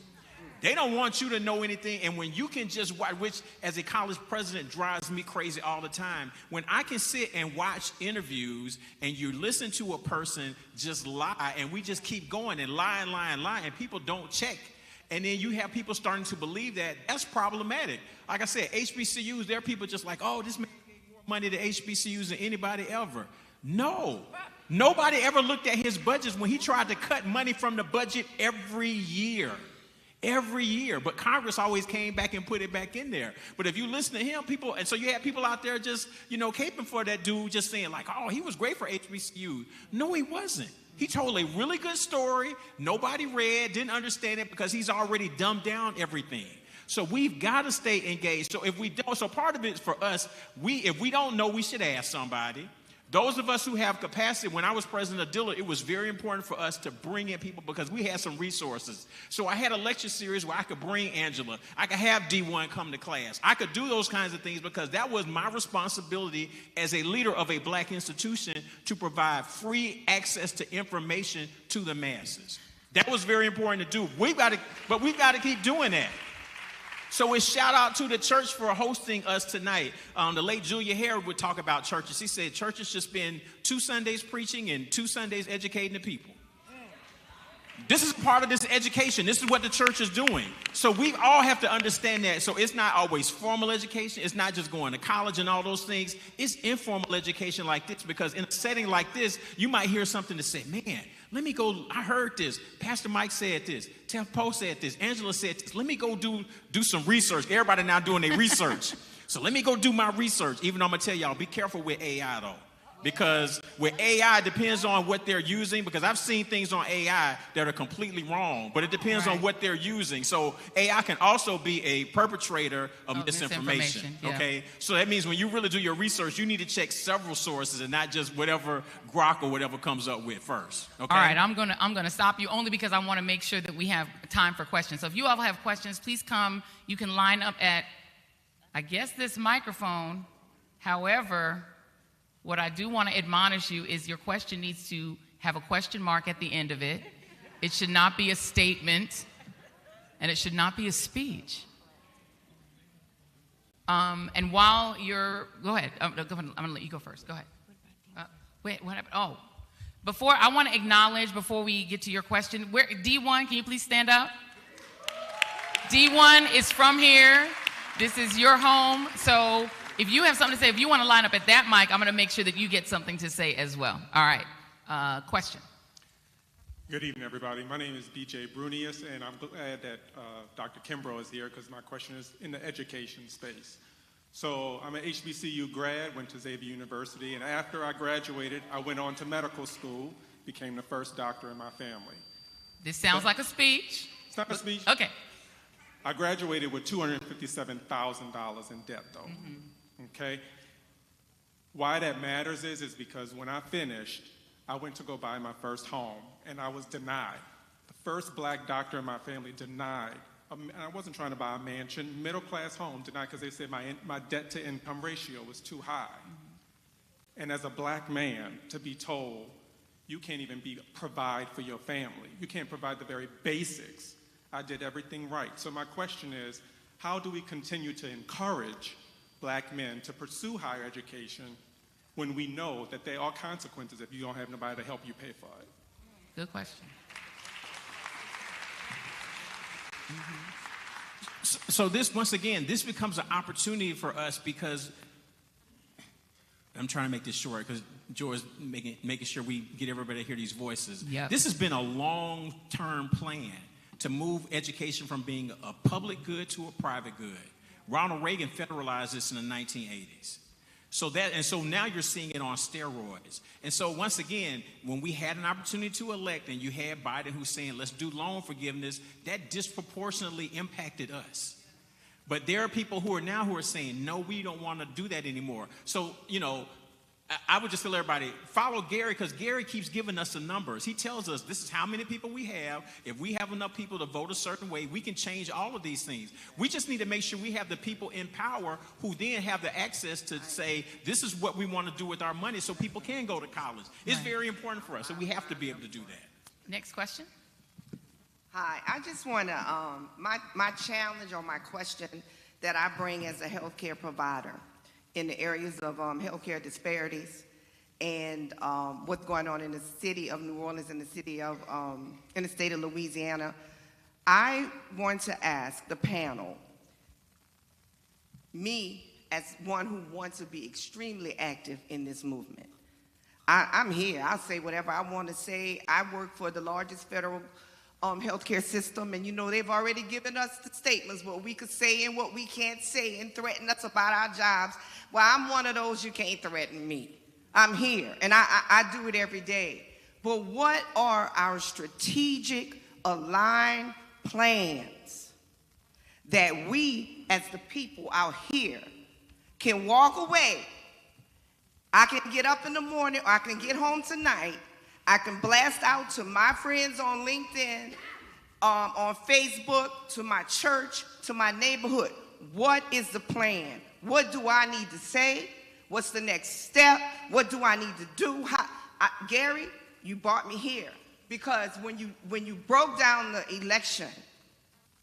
They don't want you to know anything. And when you can just watch, which as a college president drives me crazy all the time, when I can sit and watch interviews and you listen to a person just lie, and we just keep going and lie, and people don't check. And then you have people starting to believe that, that's problematic. Like I said, HBCUs, there are people just like, oh, this man gave more money to HBCUs than anybody ever. No. Nobody ever looked at his budgets when he tried to cut money from the budget every year. Every year, but Congress always came back and put it back in there. But if you listen to him, and so you had people out there just, caping for that dude, just saying like, oh, he was great for HBCU. No, he wasn't. He told a really good story. Nobody read, didn't understand it, because he's already dumbed down everything. So we've got to stay engaged. So if we don't, so part of it is for us, if we don't know, we should ask somebody. Those of us who have capacity, when I was president of Dillard, it was very important for us to bring in people because we had some resources. So I had a lecture series where I could bring Angela. I could have D1 come to class. I could do those kinds of things because that was my responsibility as a leader of a black institution to provide free access to information to the masses. That was very important to do. We've got to keep doing that. So it's shout out to the church for hosting us tonight. The late Julia Harrod would talk about churches. She said churches should spend 2 Sundays preaching and 2 Sundays educating the people. This is part of this education. This is what the church is doing. So we all have to understand that. So it's not always formal education. It's not just going to college and all those things. It's informal education like this, because in a setting like this, you might hear something to say, man, let me go, I heard this. Pastor Mike said this. Tef Poe said this. Angela said this. Let me go do some research. Everybody now doing their research. So let me go do my research. Even though I'm going to tell y'all, be careful with AI though. Because with AI, it depends on what they're using, because I've seen things on AI that are completely wrong, but it depends on what they're using. So AI can also be a perpetrator of misinformation, yeah. Okay? So that means when you really do your research, you need to check several sources and not just whatever Grok or whatever comes up with first, okay? All right, I'm gonna stop you only because I want to make sure that we have time for questions. So if you all have questions, please come. You can line up at, I guess, this microphone. However, what I do want to admonish you is your question needs to have a question mark at the end of it. It should not be a statement, and it should not be a speech. And while you're, go ahead. I'm going to let you go first. Go ahead. Wait, what happened? Oh, I want to acknowledge, before we get to your question, D1, can you please stand up? D1 is from here. This is your home. So if you have something to say, if you want to line up at that mic, I'm going to make sure that you get something to say as well. All right. Question. Good evening, everybody. My name is BJ Brunius, and I'm glad that Dr. Kimbrough is here because my question is in the education space. So I'm an HBCU grad, went to Xavier University, and after I graduated, I went on to medical school, became the first doctor in my family. This sounds like a speech. It's not a speech? Okay. I graduated with $257,000 in debt, though. Mm-hmm. Okay? Why that matters is because when I finished, I went to go buy my first home, and I was denied. The first black doctor in my family denied. And I wasn't trying to buy a mansion, middle-class home, denied because they said my debt-to-income ratio was too high. Mm-hmm. And as a black man, to be told, you can't even provide for your family. You can't provide the very basics. I did everything right. So my question is, how do we continue to encourage black men to pursue higher education when we know that there are consequences if you don't have nobody to help you pay for it? Good question. Mm-hmm. So this, once again, this becomes an opportunity for us because I'm trying to make this short because George's making sure we get everybody to hear these voices. Yep. This has been a long-term plan to move education from being a public good to a private good. Ronald Reagan federalized this in the 1980s. So now you're seeing it on steroids. And so once again, when we had an opportunity to elect and you had Biden who's saying, let's do loan forgiveness, that disproportionately impacted us. But there are people who are saying, no, we don't want to do that anymore. So, I would just tell everybody, follow Gary, because Gary keeps giving us the numbers. He tells us this is how many people we have. If we have enough people to vote a certain way, we can change all of these things. We just need to make sure we have the people in power who then have the access to say, this is what we want to do with our money so people can go to college. It's very important for us, so we have to be able to do that. Next question. Hi, I just want to, my challenge or my question that I bring as a healthcare provider in the areas of healthcare disparities and what's going on in the city of New Orleans and in the state of Louisiana. I want to ask the panel, me as one who wants to be extremely active in this movement. I'm here. I'll say whatever I want to say. I work for the largest federal healthcare system, and they've already given us the statements, what we could say and what we can't say, and threaten us about our jobs. Well, I'm one of those, you can't threaten me. I'm here, and I do it every day. But what are our strategic aligned plans that we, as the people out here, can walk away I can get up in the morning, or I can get home tonight. I can blast out to my friends on LinkedIn, on Facebook, to my church, to my neighborhood. What is the plan? What do I need to say? What's the next step? What do I need to do? Gary, you brought me here because when you broke down the election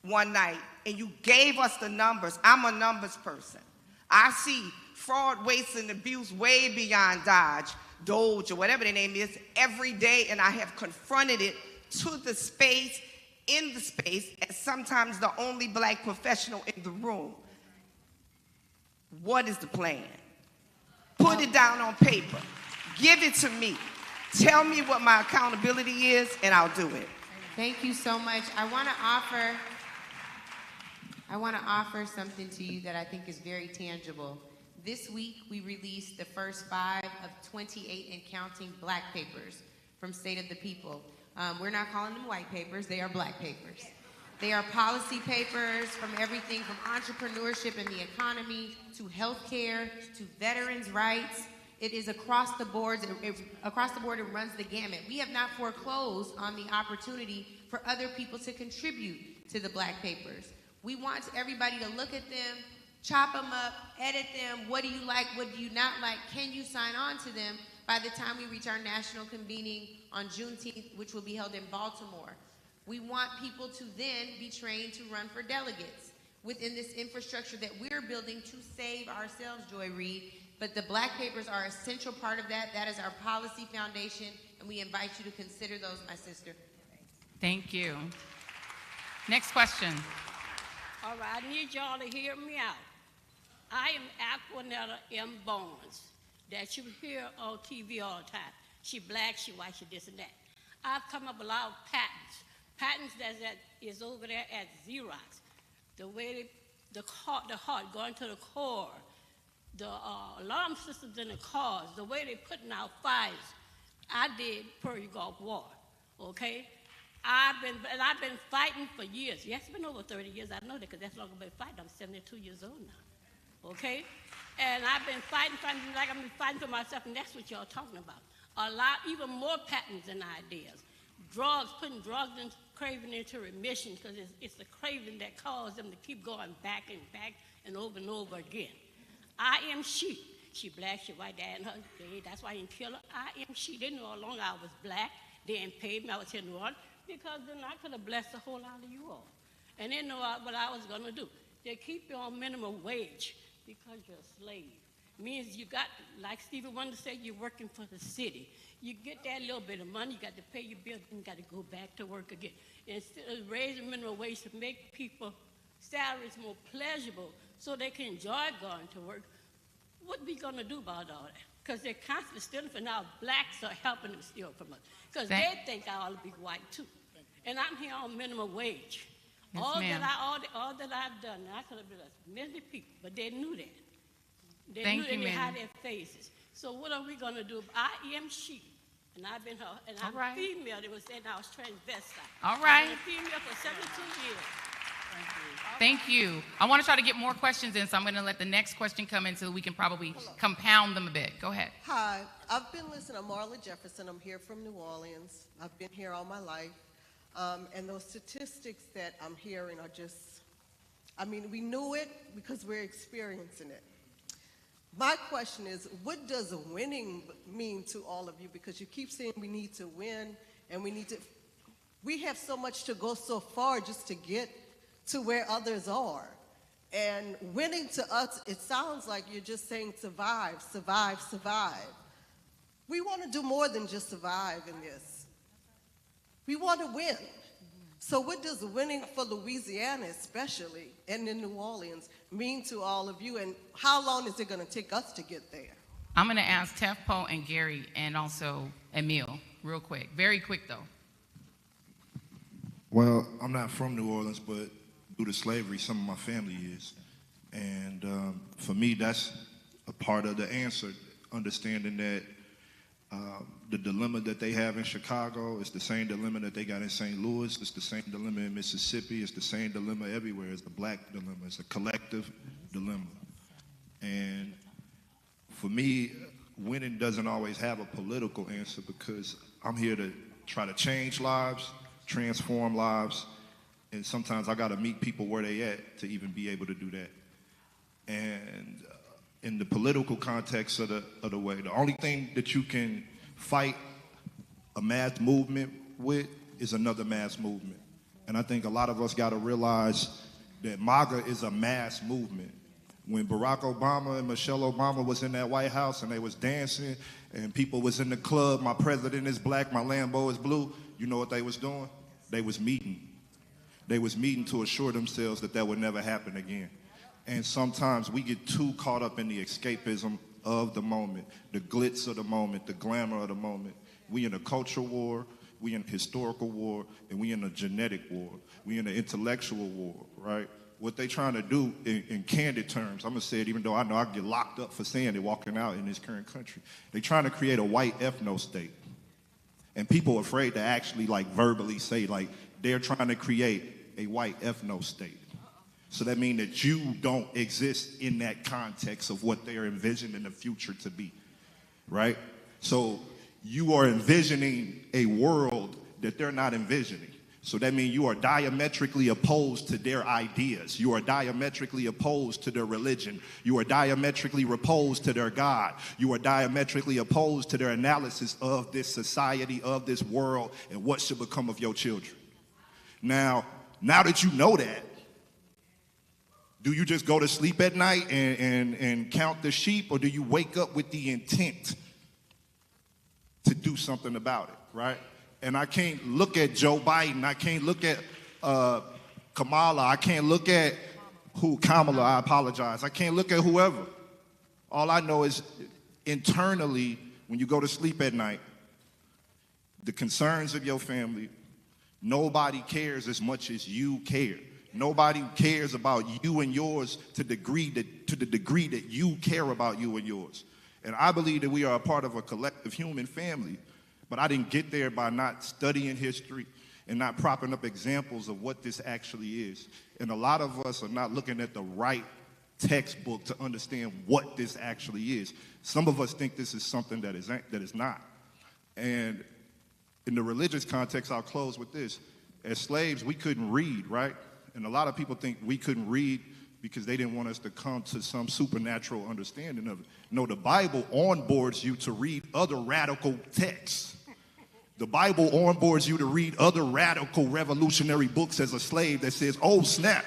one night and you gave us the numbers, I'm a numbers person. I see fraud, waste, and abuse way beyond Dodge, Doge, or whatever the name is, every day, and I have confronted it to the space, in the space, as sometimes the only black professional in the room. What is the plan? Put it down on paper. Give it to me. Tell me what my accountability is, and I'll do it. Thank you so much. I want to offer something to you that I think is very tangible. This week, we released the first 5 of 28 and counting black papers from State of the People. We're not calling them white papers, they are black papers. They are policy papers from everything from entrepreneurship and the economy to healthcare to veterans' rights. It is across the board. It runs the gamut. We have not foreclosed on the opportunity for other people to contribute to the black papers. We want everybody to look at them, chop them up, edit them. What do you like? What do you not like? Can you sign on to them by the time we reach our national convening on Juneteenth, which will be held in Baltimore? We want people to then be trained to run for delegates within this infrastructure that we're building to save ourselves, Joy Reid. But the black papers are an essential part of that. That is our policy foundation, and we invite you to consider those, my sister. Thank you. Next question. All right, I need y'all to hear me out. I am Aquanetta M. Barnes, that you hear on TV all the time. She black, she white, she this and that. I've come up with a lot of patents that is over there at Xerox. The way the heart going to the core, the alarm systems in the cars, the way they putting out fires. I did Pearl Gulf War, okay? I've been fighting for years. Yes, it's been over 30 years. I know that because that's long I've been fighting. I'm 72 years old now, okay? And I've been fighting like I've been fighting for myself, and that's what y'all talking about. A lot, even more patents and ideas. Drugs, putting drugs and craving into remission because it's the craving that causes them to keep going back and over again. I am she. She black, she white, dad and her. That's why I didn't kill her. I am she. They knew all along I was black. They didn't pay me. I was here in New Orleans because then I could have blessed a whole lot of you all. And they know what I was going to do. They keep you on minimum wage because you're a slave. Means you got, like Stevie Wonder said, you're working for the city. You get that little bit of money, you got to pay your bills, and you got to go back to work again. Instead of raising minimum wage to make people salaries more pleasurable so they can enjoy going to work, what are we going to do about all that? Because they're constantly stealing from now. Blacks are helping them steal from us because they think I ought to be white too. And I'm here on minimum wage. Yes, all ma'am. that I've done, I could have blessed many people, but they knew that. They Thank knew you, they had ma'am. their faces. So what are we going to do? I am she, and I've been her, and I'm right. female. It was saying I was transvestite. All right. I've been a female for 72 years. Thank you. I want to try to get more questions in, so I'm going to let the next question come in so we can probably compound them a bit. Go ahead. Hi, I've been listening. I'm Marla Jefferson. I'm here from New Orleans. I've been here all my life. And those statistics that I'm hearing are just, I mean, we knew it because we're experiencing it. My question is, what does winning mean to all of you? Because you keep saying we need to win and we have so much to go so far just to get to where others are. And winning to us, it sounds like you're just saying survive, survive, survive. We want to do more than just survive in this. We want to win. So what does winning for Louisiana especially, and in New Orleans, mean to all of you, and how long is it going to take us to get there? I'm going to ask Tefpo and Gary and also Emil real quick. Very quick, though. Well, I'm not from New Orleans, but due to slavery, some of my family is. And for me, that's a part of the answer, understanding that the dilemma that they have in Chicago is the same dilemma that they got in St. Louis. It's the same dilemma in Mississippi. It's the same dilemma everywhere. It's the black dilemma. It's a collective dilemma. And for me, winning doesn't always have a political answer, because I'm here to try to change lives, transform lives, and sometimes I got to meet people where they at to even be able to do that. And in the political context of the way, the only thing that you can fight a mass movement with is another mass movement. And I think a lot of us got to realize that MAGA is a mass movement. When Barack Obama and Michelle Obama was in that White House and they was dancing and people was in the club, my president is black, my Lambo is blue, you know what they was doing? They was meeting. They was meeting to assure themselves that that would never happen again. And sometimes we get too caught up in the escapism of the moment, the glitz of the moment, the glamour of the moment. We in a culture war, we in a historical war, and we in a genetic war. We in an intellectual war, right? What they trying to do in candid terms, I'm gonna say it even though I know I get locked up for saying it walking out in this current country. They trying to create a white ethno state. And people are afraid to actually like verbally say like they're trying to create a white ethno state. So that means that you don't exist in that context of what they're envisioning the future to be, right? So you are envisioning a world that they're not envisioning. So that means you are diametrically opposed to their ideas. You are diametrically opposed to their religion. You are diametrically opposed to their God. You are diametrically opposed to their analysis of this society, of this world, and what should become of your children. Now that you know that, do you just go to sleep at night and count the sheep, or do you wake up with the intent to do something about it, right? And I can't look at Joe Biden. I can't look at Kamala. I can't look at Kamala, I apologize. I can't look at whoever. All I know is internally, when you go to sleep at night, the concerns of your family, nobody cares as much as you care. Nobody cares about you and yours to the degree that you care about you and yours. And I believe that we are a part of a collective human family. But I didn't get there by not studying history and not propping up examples of what this actually is. And a lot of us are not looking at the right textbook to understand what this actually is. Some of us think this is something that is not. And in the religious context, I'll close with this. As slaves, we couldn't read, right? And a lot of people think we couldn't read because they didn't want us to come to some supernatural understanding of it. No, the Bible onboards you to read other radical texts. The Bible onboards you to read other radical revolutionary books as a slave that says, oh, snap.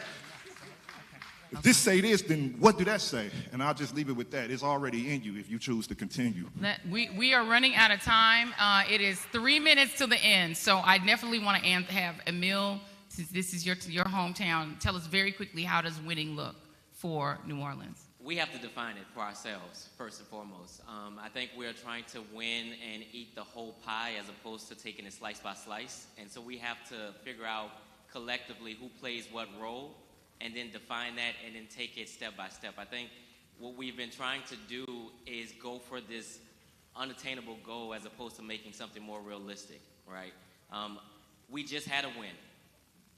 If this say this, then what do that say? And I'll just leave it with that. It's already in you if you choose to continue. We are running out of time. It is 3 minutes to the end, so I definitely want to have Emil, since this is your hometown, tell us very quickly, how does winning look for New Orleans? We have to define it for ourselves, first and foremost. I think we're trying to win and eat the whole pie as opposed to taking it slice by slice. And so we have to figure out collectively who plays what role and then define that and then take it step by step. I think what we've been trying to do is go for this unattainable goal as opposed to making something more realistic, right? We just had a win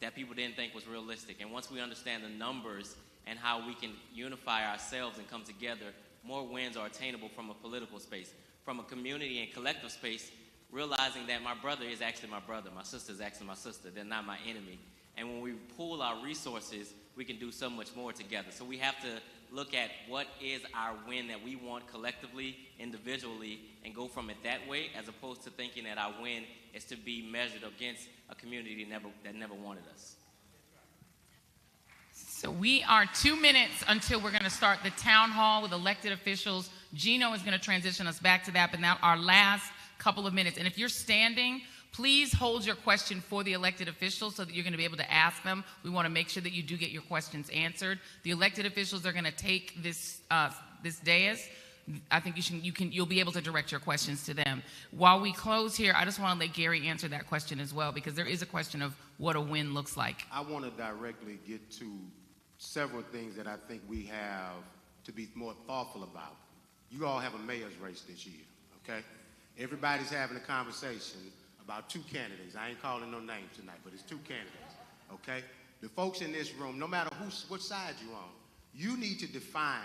that people didn't think was realistic. And once we understand the numbers and how we can unify ourselves and come together, more wins are attainable from a political space. From a community and collective space, realizing that my brother is actually my brother, my sister is actually my sister, they're not my enemy. And when we pool our resources, we can do so much more together. So we have to look at what is our win that we want collectively, individually, and go from it that way, as opposed to thinking that our win is to be measured against a community that never wanted us. So we are 2 minutes until we're going to start the town hall with elected officials. Gino is going to transition us back to that, but now our last couple of minutes. And if you're standing, please hold your question for the elected officials so that you're going to be able to ask them. We want to make sure that you do get your questions answered. The elected officials are going to take this dais. I think you'll be able to direct your questions to them. While we close here, I just want to let Gary answer that question as well, because there is a question of what a win looks like. I want to directly get to several things that I think we have to be more thoughtful about. You all have a mayor's race this year, okay? Everybody's having a conversation about two candidates. I ain't calling no names tonight, but it's two candidates, okay? The folks in this room, no matter which side you're on, you need to define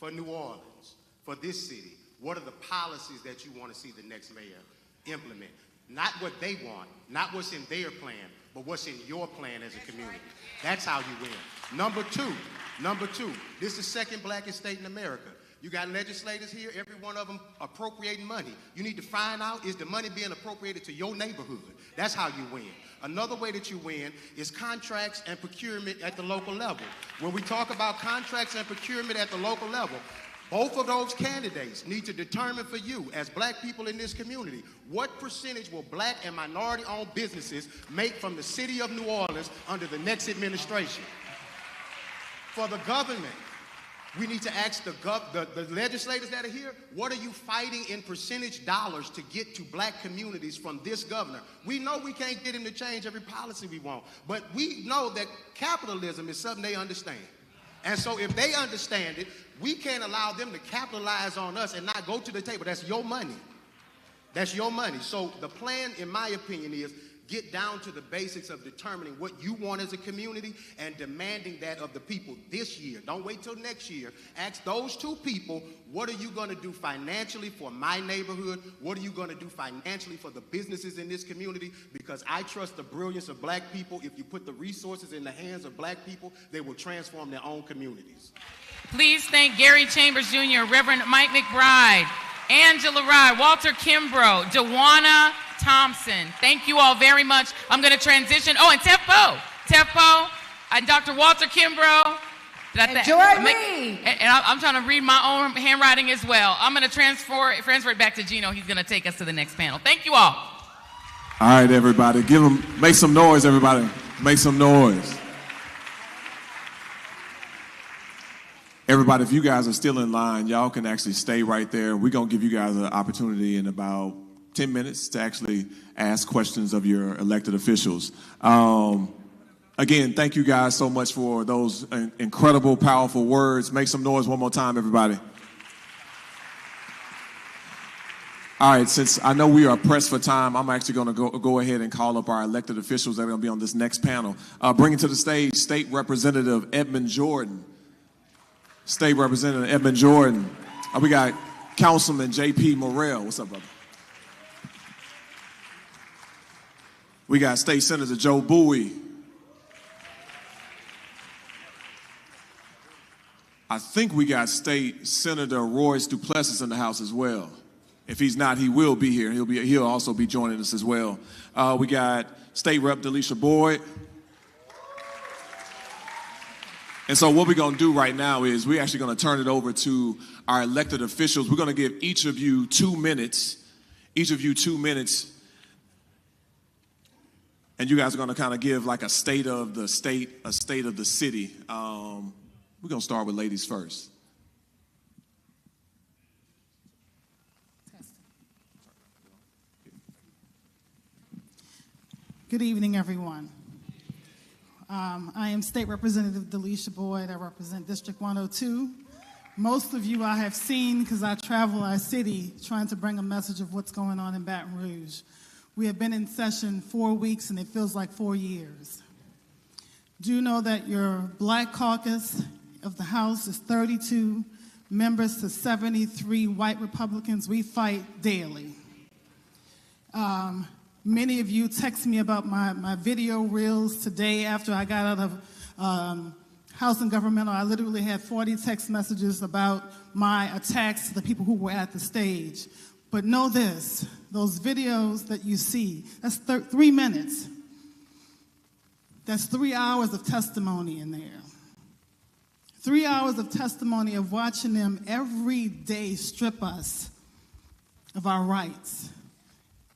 for New Orleans, for this city, What are the policies that you want to see the next mayor implement? Not what they want, not what's in their plan, but what's in your plan as a community. That's how you win. Number two, this is the second blackest state in America. You got legislators here, every one of them appropriating money. You need to find out, is the money being appropriated to your neighborhood? That's how you win. Another way that you win is contracts and procurement at the local level. When we talk about contracts and procurement at the local level, both of those candidates need to determine for you, as black people in this community, what percentage will black and minority-owned businesses make from the city of New Orleans under the next administration. For the government, we need to ask the legislators that are here, what are you fighting in percentage dollars to get to black communities from this governor? We know we can't get him to change every policy we want, but we know that capitalism is something they understand. And so if they understand it, we can't allow them to capitalize on us and not go to the table. That's your money. That's your money. So the plan, in my opinion, is get down to the basics of determining what you want as a community and demanding that of the people this year. Don't wait till next year. Ask those two people, what are you going to do financially for my neighborhood? What are you going to do financially for the businesses in this community? Because I trust the brilliance of black people. If you put the resources in the hands of black people, they will transform their own communities. Please thank Gary Chambers Jr., Reverend Mike McBride, Angela Rye, Walter Kimbrough, DeWanna Thompson. Thank you all very much. I'm going to transition. Oh, and Tefpo, and Dr. Walter Kimbrough. And Joy Reid. And I'm trying to read my own handwriting as well. I'm going to transfer it back to Gino. He's going to take us to the next panel. Thank you all. All right, everybody. Make some noise, everybody. Make some noise. Everybody, if you guys are still in line, y'all can actually stay right there. We're going to give you guys an opportunity in about 10 minutes to actually ask questions of your elected officials. Again, thank you guys so much for those incredible, powerful words. Make some noise one more time, everybody. All right, since I know we are pressed for time, I'm actually going to go ahead and call up our elected officials that are going to be on this next panel. Bringing to the stage State Representative Edmund Jordan. State Representative Edmund Jordan. We got Councilman J.P. Morrell. What's up, brother? We got State Senator Joe Bowie. I think we got State Senator Royce Duplessis in the house as well. If he's not, he will be here. He'll also be joining us as well. We got State Rep Delisha Boyd. And so what we're going to do right now is we're actually going to turn it over to our elected officials. We're going to give each of you 2 minutes. And you guys are going to kind of give like a state of the state, a state of the city. We're going to start with ladies first. Good evening, everyone. I am State Representative Delisha Boyd. I represent District 102. Most of you I have seen because I travel our city trying to bring a message of what's going on in Baton Rouge. We have been in session 4 weeks and it feels like 4 years. Do you know that your Black caucus of the House is 32 members to 73 white Republicans? We fight daily. Many of you text me about my video reels today after I got out of House and Governmental. I literally had 40 text messages about my attacks to the people who were at the stage. But know this, those videos that you see, that's 3 minutes. That's 3 hours of testimony in there. 3 hours of testimony of watching them every day strip us of our rights.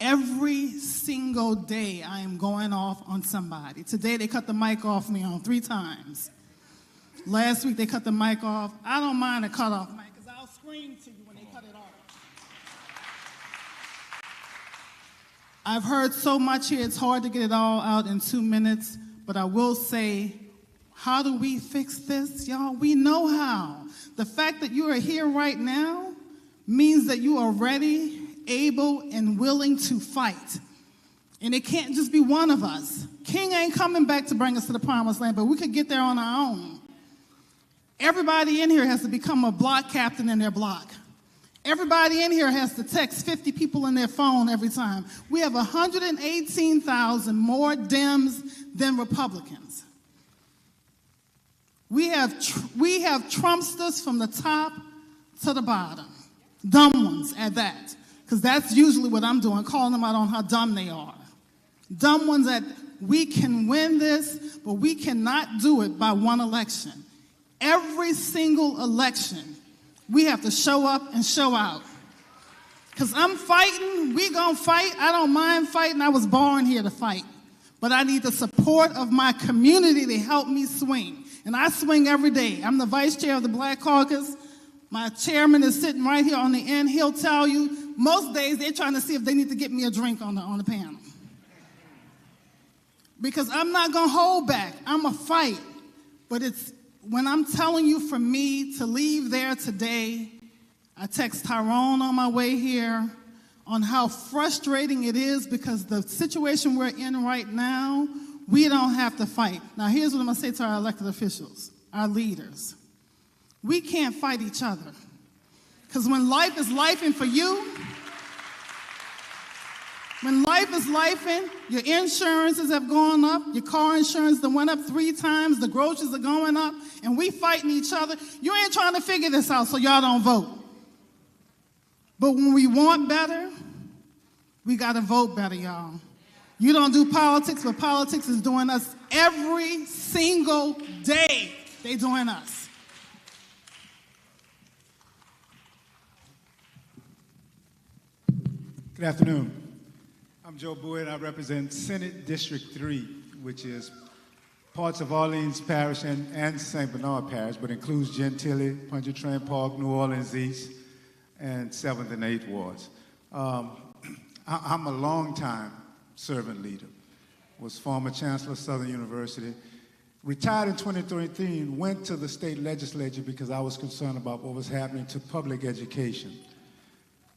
Every single day I am going off on somebody. Today they cut the mic off me on 3 times. Last week they cut the mic off. I don't mind a cut off mic because I'll scream to you when they cut it off. I've heard so much here, it's hard to get it all out in 2 minutes, but I will say, how do we fix this, y'all? We know how. The fact that you are here right now means that you are ready, able, and willing to fight. And it can't just be one of us. King ain't coming back to bring us to the promised land, but we could get there on our own. Everybody in here has to become a block captain in their block. Everybody in here has to text 50 people in their phone every time. We have 118,000 more Dems than Republicans. We have Trumpsters from the top to the bottom. Dumb ones at that. Because that's usually what I'm doing, calling them out on how dumb they are. Dumb ones that we can win this, but we cannot do it by one election. Every single election, we have to show up and show out. Because I'm fighting, we gonna fight. I don't mind fighting. I was born here to fight. But I need the support of my community to help me swing. And I swing every day. I'm the vice chair of the Black Caucus. My chairman is sitting right here on the end. He'll tell you, most days they're trying to see if they need to get me a drink on the panel. Because I'm not gonna hold back. I'm a fight. But it's when I'm telling you for me to leave there today, I text Tyrone on my way here on how frustrating it is because the situation we're in right now, we don't have to fight. Now here's what I'm gonna say to our elected officials, our leaders. We can't fight each other. Because when life is lifing for you, when life is lifing, your insurances have gone up, your car insurance that went up 3 times, the groceries are going up, and we fighting each other. You ain't trying to figure this out so y'all don't vote. But when we want better, we got to vote better, y'all. You don't do politics, but politics is doing us every single day. They doing us. Good afternoon. I'm Joe Boyd. I represent Senate District 3, which is parts of Orleans Parish and St. Bernard Parish, but includes Gentilly, Pontchartrain Park, New Orleans East, and 7th and 8th wards. I'm a longtime servant leader. Was former chancellor of Southern University. Retired in 2013, went to the state legislature because I was concerned about what was happening to public education,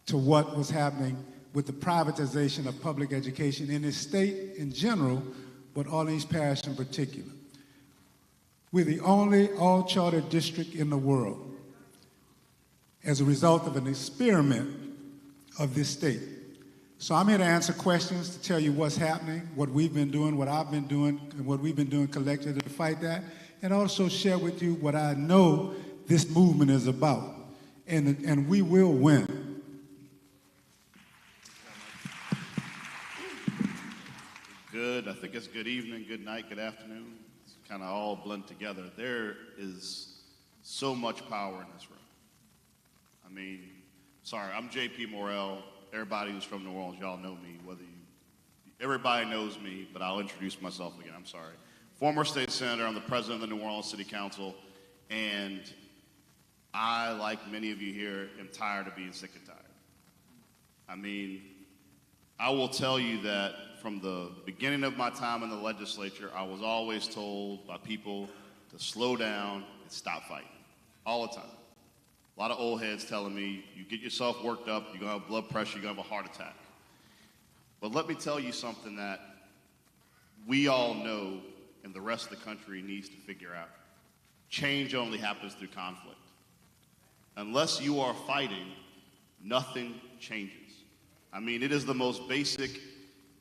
to what was happening with the privatization of public education in the state in general, but Orleans Parish in particular. We're the only all-charter district in the world as a result of an experiment of this state. So I'm here to answer questions, to tell you what's happening, what we've been doing, what I've been doing, and what we've been doing collectively to fight that, and also share with you what I know this movement is about. And we will win. Good. I think it's good evening, good night, good afternoon. It's kind of all blend together. There is so much power in this room. I mean, sorry, I'm J.P. Morrell. Everybody who's from New Orleans, y'all know me. Everybody knows me, but I'll introduce myself again. I'm sorry. Former state senator. I'm the president of the New Orleans City Council, and I, like many of you here, am tired of being sick and tired. I mean, I will tell you that from the beginning of my time in the legislature, I was always told by people to slow down and stop fighting, all the time. A lot of old heads telling me, you get yourself worked up, you're gonna have blood pressure, you're gonna have a heart attack. But let me tell you something that we all know and the rest of the country needs to figure out. Change only happens through conflict. Unless you are fighting, nothing changes. I mean, it is the most basic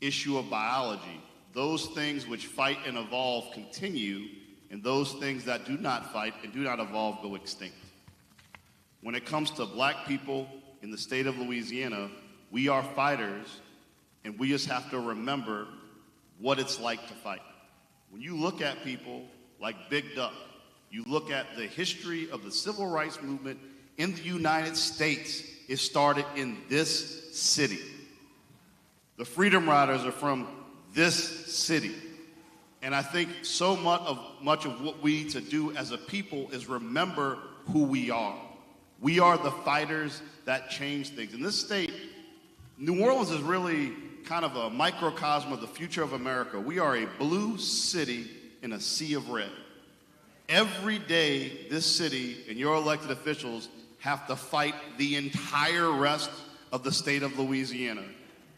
issue of biology. Those things which fight and evolve continue, and those things that do not fight and do not evolve go extinct. When it comes to black people in the state of Louisiana, we are fighters, and we just have to remember what it's like to fight. When you look at people like Big Duck, you look at the history of the civil rights movement in the United States, it started in this city. The Freedom Riders are from this city. And I think so much of what we need to do as a people is remember who we are. We are the fighters that change things. In this state, New Orleans is really kind of a microcosm of the future of America. We are a blue city in a sea of red. Every day, this city and your elected officials have to fight the entire rest of the state of Louisiana,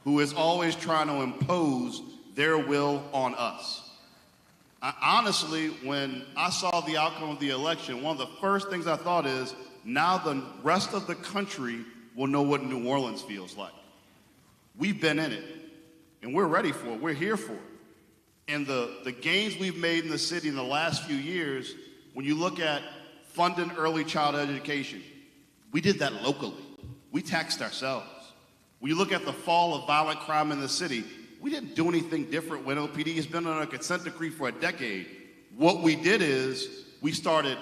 who is always trying to impose their will on us. Honestly, when I saw the outcome of the election, one of the first things I thought is, now the rest of the country will know what New Orleans feels like. We've been in it, and we're ready for it. We're here for it. And the gains we've made in the city in the last few years, when you look at funding early childhood education, we did that locally. We taxed ourselves. When you look at the fall of violent crime in the city, we didn't do anything different when OPD has been on a consent decree for a decade. What we did is we started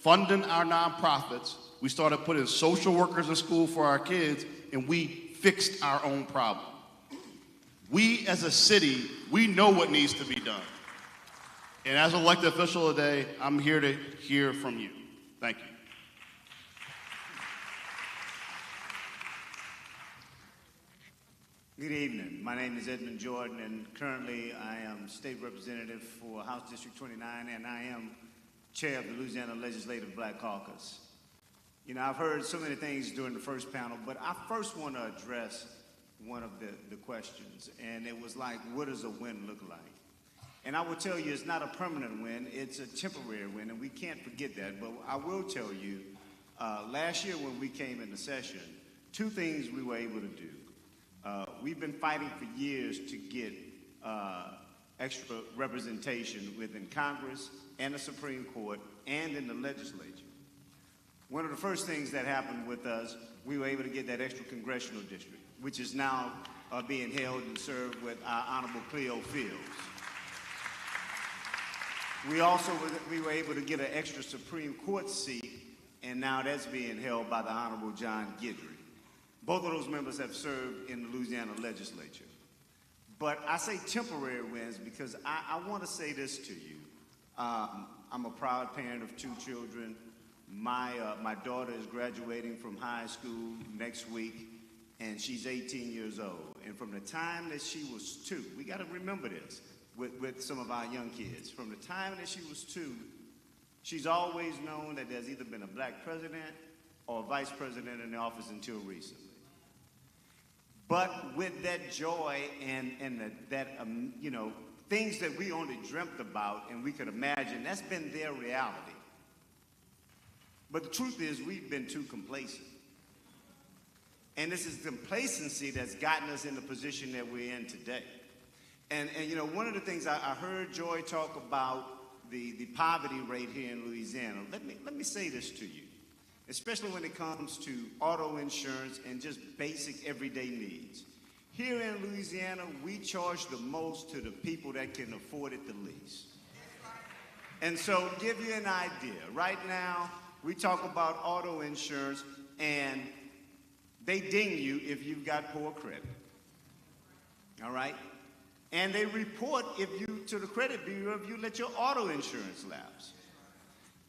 funding our nonprofits, we started putting social workers in school for our kids, and we fixed our own problem. We as a city, we know what needs to be done. And as an elected official today, I'm here to hear from you. Thank you. Good evening. My name is Edmund Jordan, and currently I am state representative for House District 29, and I am chair of the Louisiana Legislative Black Caucus. You know, I've heard so many things during the first panel, but I first want to address one of the questions, and it was like, what does a win look like? And I will tell you, it's not a permanent win, it's a temporary win, and we can't forget that. But I will tell you, last year when we came into session, two things we were able to do. We've been fighting for years to get extra representation within Congress and the Supreme Court and in the legislature. One of the first things that happened with us, we were able to get that extra congressional district, which is now being held and served with our Honorable Cleo Fields. We were able to get an extra Supreme Court seat, and now that's being held by the Honorable John Guidry. Both of those members have served in the Louisiana legislature. But I say temporary wins because I want to say this to you. I'm a proud parent of two children. My daughter is graduating from high school next week, and she's 18 years old. And from the time that she was 2, we got to remember this with some of our young kids. From the time that she was 2, she's always known that there's either been a black president or a vice president in the office until recently. But with that joy and you know, things that we only dreamt about and we could imagine, that's been their reality. But the truth is, we've been too complacent. And this is complacency that's gotten us in the position that we're in today. And you know, one of the things I heard Joy talk about the poverty rate here in Louisiana. Let me say this to you, especially when it comes to auto insurance and just basic everyday needs. Here in Louisiana, we charge the most to the people that can afford it the least. And so, give you an idea, right now, we talk about auto insurance, and they ding you if you've got poor credit. All right? And they report to the credit bureau if you let your auto insurance lapse.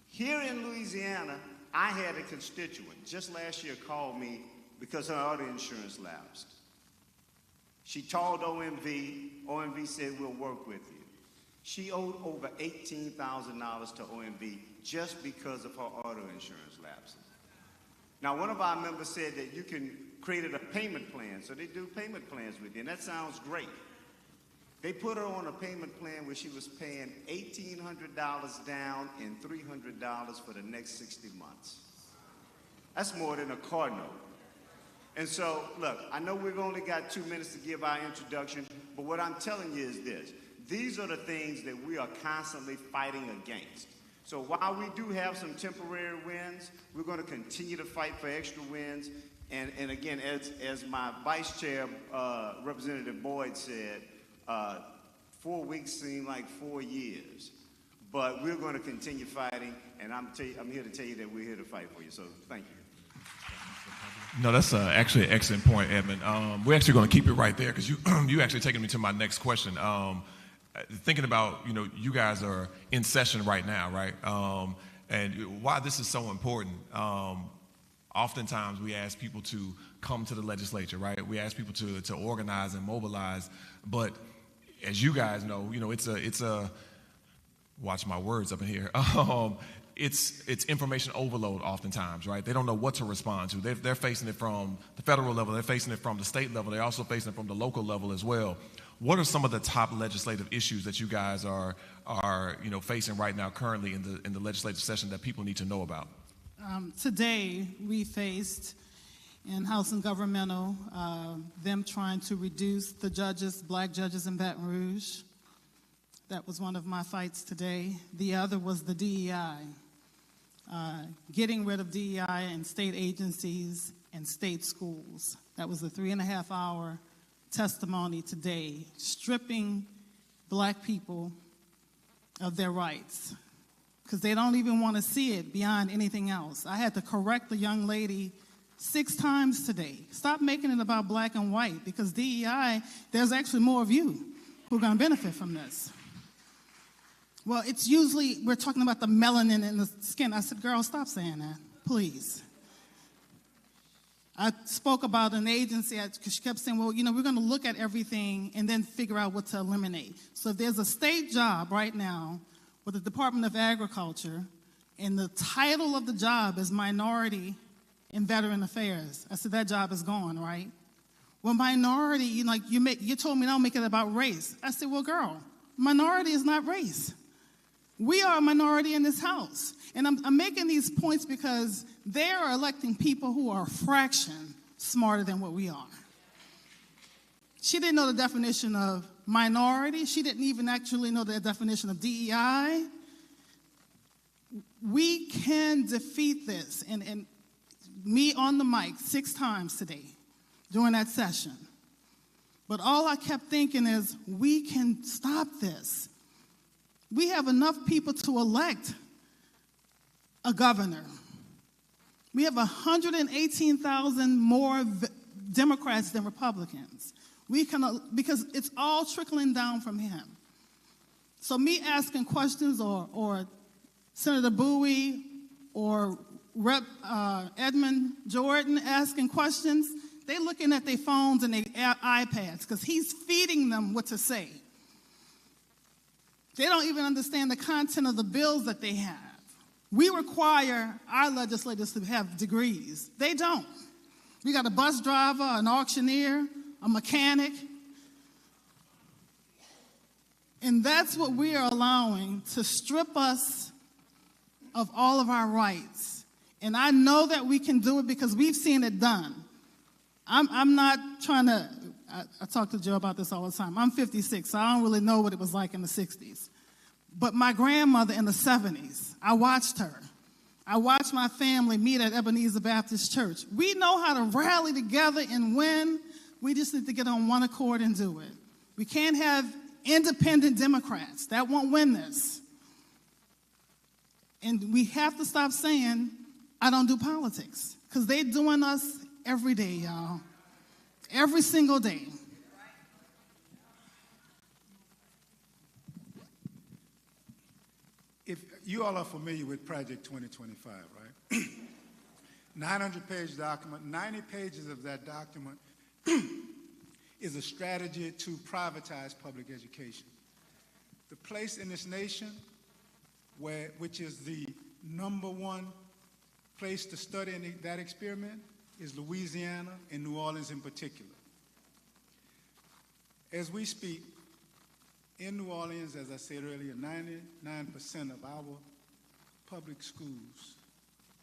Here in Louisiana, I had a constituent just last year call me because her auto insurance lapsed. She called OMV. OMV said, we'll work with you. She owed over $18,000 to OMV just because of her auto insurance lapses. Now, one of our members said that you can create a payment plan, so they do payment plans with you, and that sounds great. They put her on a payment plan where she was paying $1,800 down and $300 for the next 60 months. That's more than a car note. And so, look, I know we've only got 2 minutes to give our introduction, but what I'm telling you is this. These are the things that we are constantly fighting against. So while we do have some temporary wins, we're going to continue to fight for extra wins. And again, as my vice chair, Representative Boyd said, 4 weeks seem like 4 years. But we're going to continue fighting, and I'm here to tell you that we're here to fight for you. So thank you. No, that's actually an excellent point, Edmund. We're actually going to keep it right there because you actually taking me to my next question. Thinking about, you know, you guys are in session right now, right? And why this is so important. Oftentimes we ask people to come to the legislature, right? We ask people to organize and mobilize, but as you guys know, you know, it's a watch my words up in here. It's information overload oftentimes, right? They don't know what to respond to. They're facing it from the federal level. They're facing it from the state level. They're also facing it from the local level as well. What are some of the top legislative issues that you guys are you know, facing right now currently in the legislative session that people need to know about? Today we faced in House and Governmental, them trying to reduce the judges, black judges in Baton Rouge. That was one of my fights today. The other was the DEI, getting rid of DEI in state agencies and state schools. That was a 3.5-hour testimony today, stripping black people of their rights, because they don't even want to see it beyond anything else. I had to correct the young lady 6 times today. Stop making it about black and white, because DEI, there's actually more of you who are going to benefit from this. Well, it's usually, we're talking about the melanin in the skin. I said, girl, stop saying that, please. I spoke about an agency, because she kept saying, well, you know, we're going to look at everything and then figure out what to eliminate. So if there's a state job right now with the Department of Agriculture, and the title of the job is Minority and Veteran Affairs, I said, that job is gone, right? Well, minority, you told me don't make it about race. I said, well, girl, minority is not race. We are a minority in this house. And I'm making these points because they are electing people who are a fraction smarter than what we are. She didn't know the definition of minority. She didn't even actually know the definition of DEI. We can defeat this. And me on the mic 6 times today during that session. But all I kept thinking is, we can stop this. We have enough people to elect a governor. We have 118,000 more Democrats than Republicans. We can, because it's all trickling down from him. So me asking questions, or Senator Bowie or Rep. Edmund Jordan asking questions, they looking at their phones and their iPads because he's feeding them what to say. They don't even understand the content of the bills that they have. We require our legislators to have degrees. They don't. We got a bus driver, an auctioneer, a mechanic. And that's what we are allowing to strip us of all of our rights. And I know that we can do it because we've seen it done. I'm not trying to, I talk to Joe about this all the time. I'm 56, so I don't really know what it was like in the 60s. But my grandmother in the 70s, I watched her. I watched my family meet at Ebenezer Baptist Church. We know how to rally together and win. We just need to get on one accord and do it. We can't have independent Democrats. That won't win this. And we have to stop saying, I don't do politics, because they're doing us every day, y'all. Every single day. If you all are familiar with Project 2025, right? 900-page document, 90 pages of that document is a strategy to privatize public education. The place in this nation which is the #1 place to study in that experiment is Louisiana and New Orleans in particular. As we speak, in New Orleans, as I said earlier, 99% of our public schools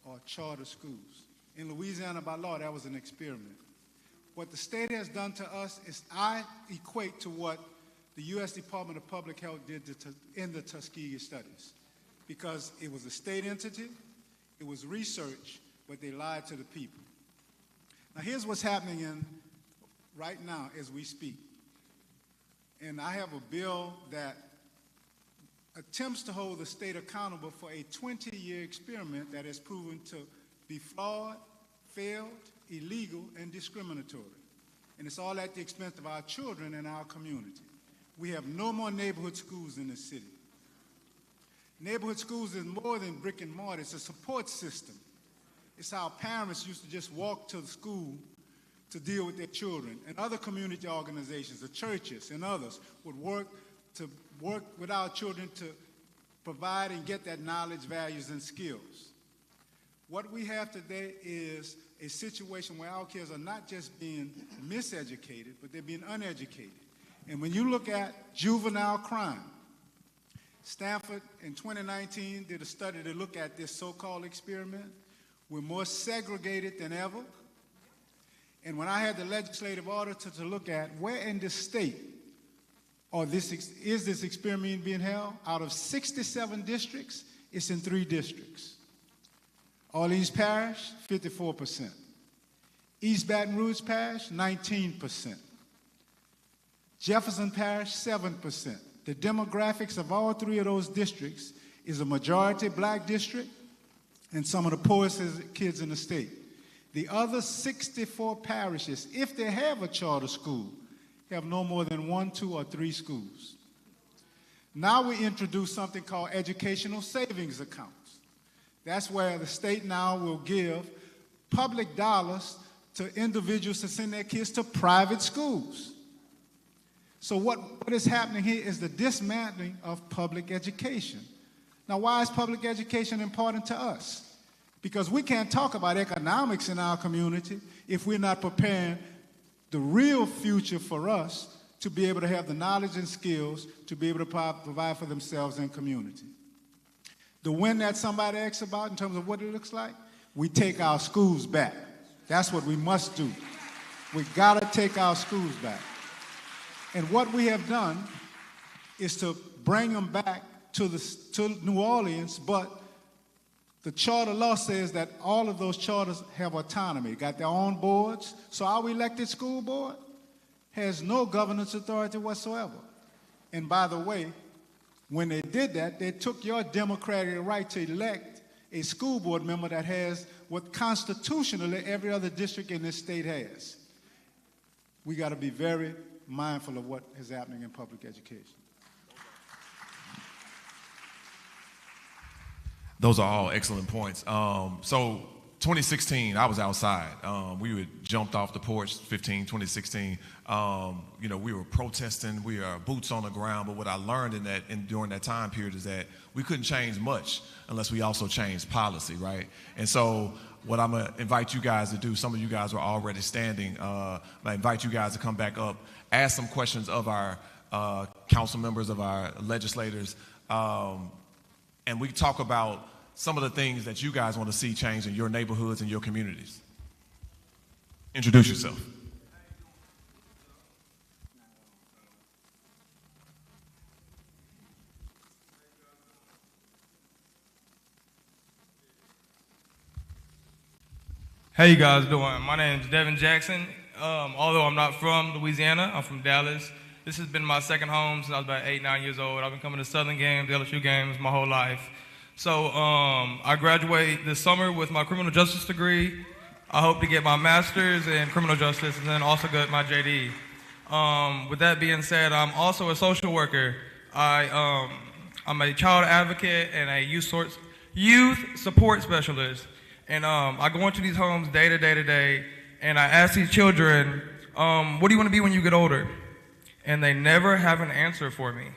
are charter schools. In Louisiana, by law, that was an experiment. What the state has done to us is I equate to what the U.S. Department of Public Health did in the Tuskegee studies, because it was a state entity, it was research, but they lied to the people. Now, here's what's happening right now as we speak. And I have a bill that attempts to hold the state accountable for a 20-year experiment that has proven to be flawed, failed, illegal, and discriminatory. And it's all at the expense of our children and our community. We have no more neighborhood schools in this city. Neighborhood schools is more than brick and mortar. It's a support system. It's how parents used to just walk to the school to deal with their children. And other community organizations, the churches and others, would work with our children to provide and get that knowledge, values, and skills. What we have today is a situation where our kids are not just being miseducated, but they're being uneducated. And when you look at juvenile crime, Stanford in 2019 did a study to look at this so-called experiment. We're more segregated than ever. And when I had the legislative auditor to look at where in the state is this experiment being held, out of 67 districts, it's in 3 districts. Orleans Parish, 54%. East Baton Rouge Parish, 19%. Jefferson Parish, 7%. The demographics of all 3 of those districts is a majority black district and some of the poorest kids in the state. The other 64 parishes, if they have a charter school, have no more than 1, 2, or 3 schools. Now we introduce something called educational savings accounts. That's where the state now will give public dollars to individuals to send their kids to private schools. So what is happening here is the dismantling of public education. Now, why is public education important to us? Because we can't talk about economics in our community if we're not preparing the real future for us to be able to have the knowledge and skills to be able to provide for themselves and community. The win that somebody asked about in terms of what it looks like, we take our schools back. That's what we must do. We gotta take our schools back. And what we have done is to bring them back to New Orleans, but the charter law says that all of those charters have autonomy, got their own boards. So our elected school board has no governance authority whatsoever. And by the way, when they did that, they took your democratic right to elect a school board member that has what constitutionally every other district in this state has. We got to be very mindful of what is happening in public education. Those are all excellent points. So 2016, I was outside. We had jumped off the porch, 2016. We were protesting. We are boots on the ground. But what I learned during that time period is that we couldn't change much unless we also changed policy, right? And so what I'm going to invite you guys to do, some of you guys were already standing. I invite you guys to come back up, ask some questions of our council members, of our legislators, and we talk about some of the things that you guys want to see change in your neighborhoods and your communities. Introduce yourself. How you guys doing? My name is Devin Jackson. Although I'm not from Louisiana, I'm from Dallas. This has been my second home since I was about 8, 9 years old. I've been coming to Southern games, LSU games my whole life. So I graduate this summer with my criminal justice degree. I hope to get my master's in criminal justice and then also get my JD. With that being said, I'm also a social worker. I'm a child advocate and a youth support specialist. And I go into these homes day to day, and I ask these children, what do you want to be when you get older? And they never have an answer for me.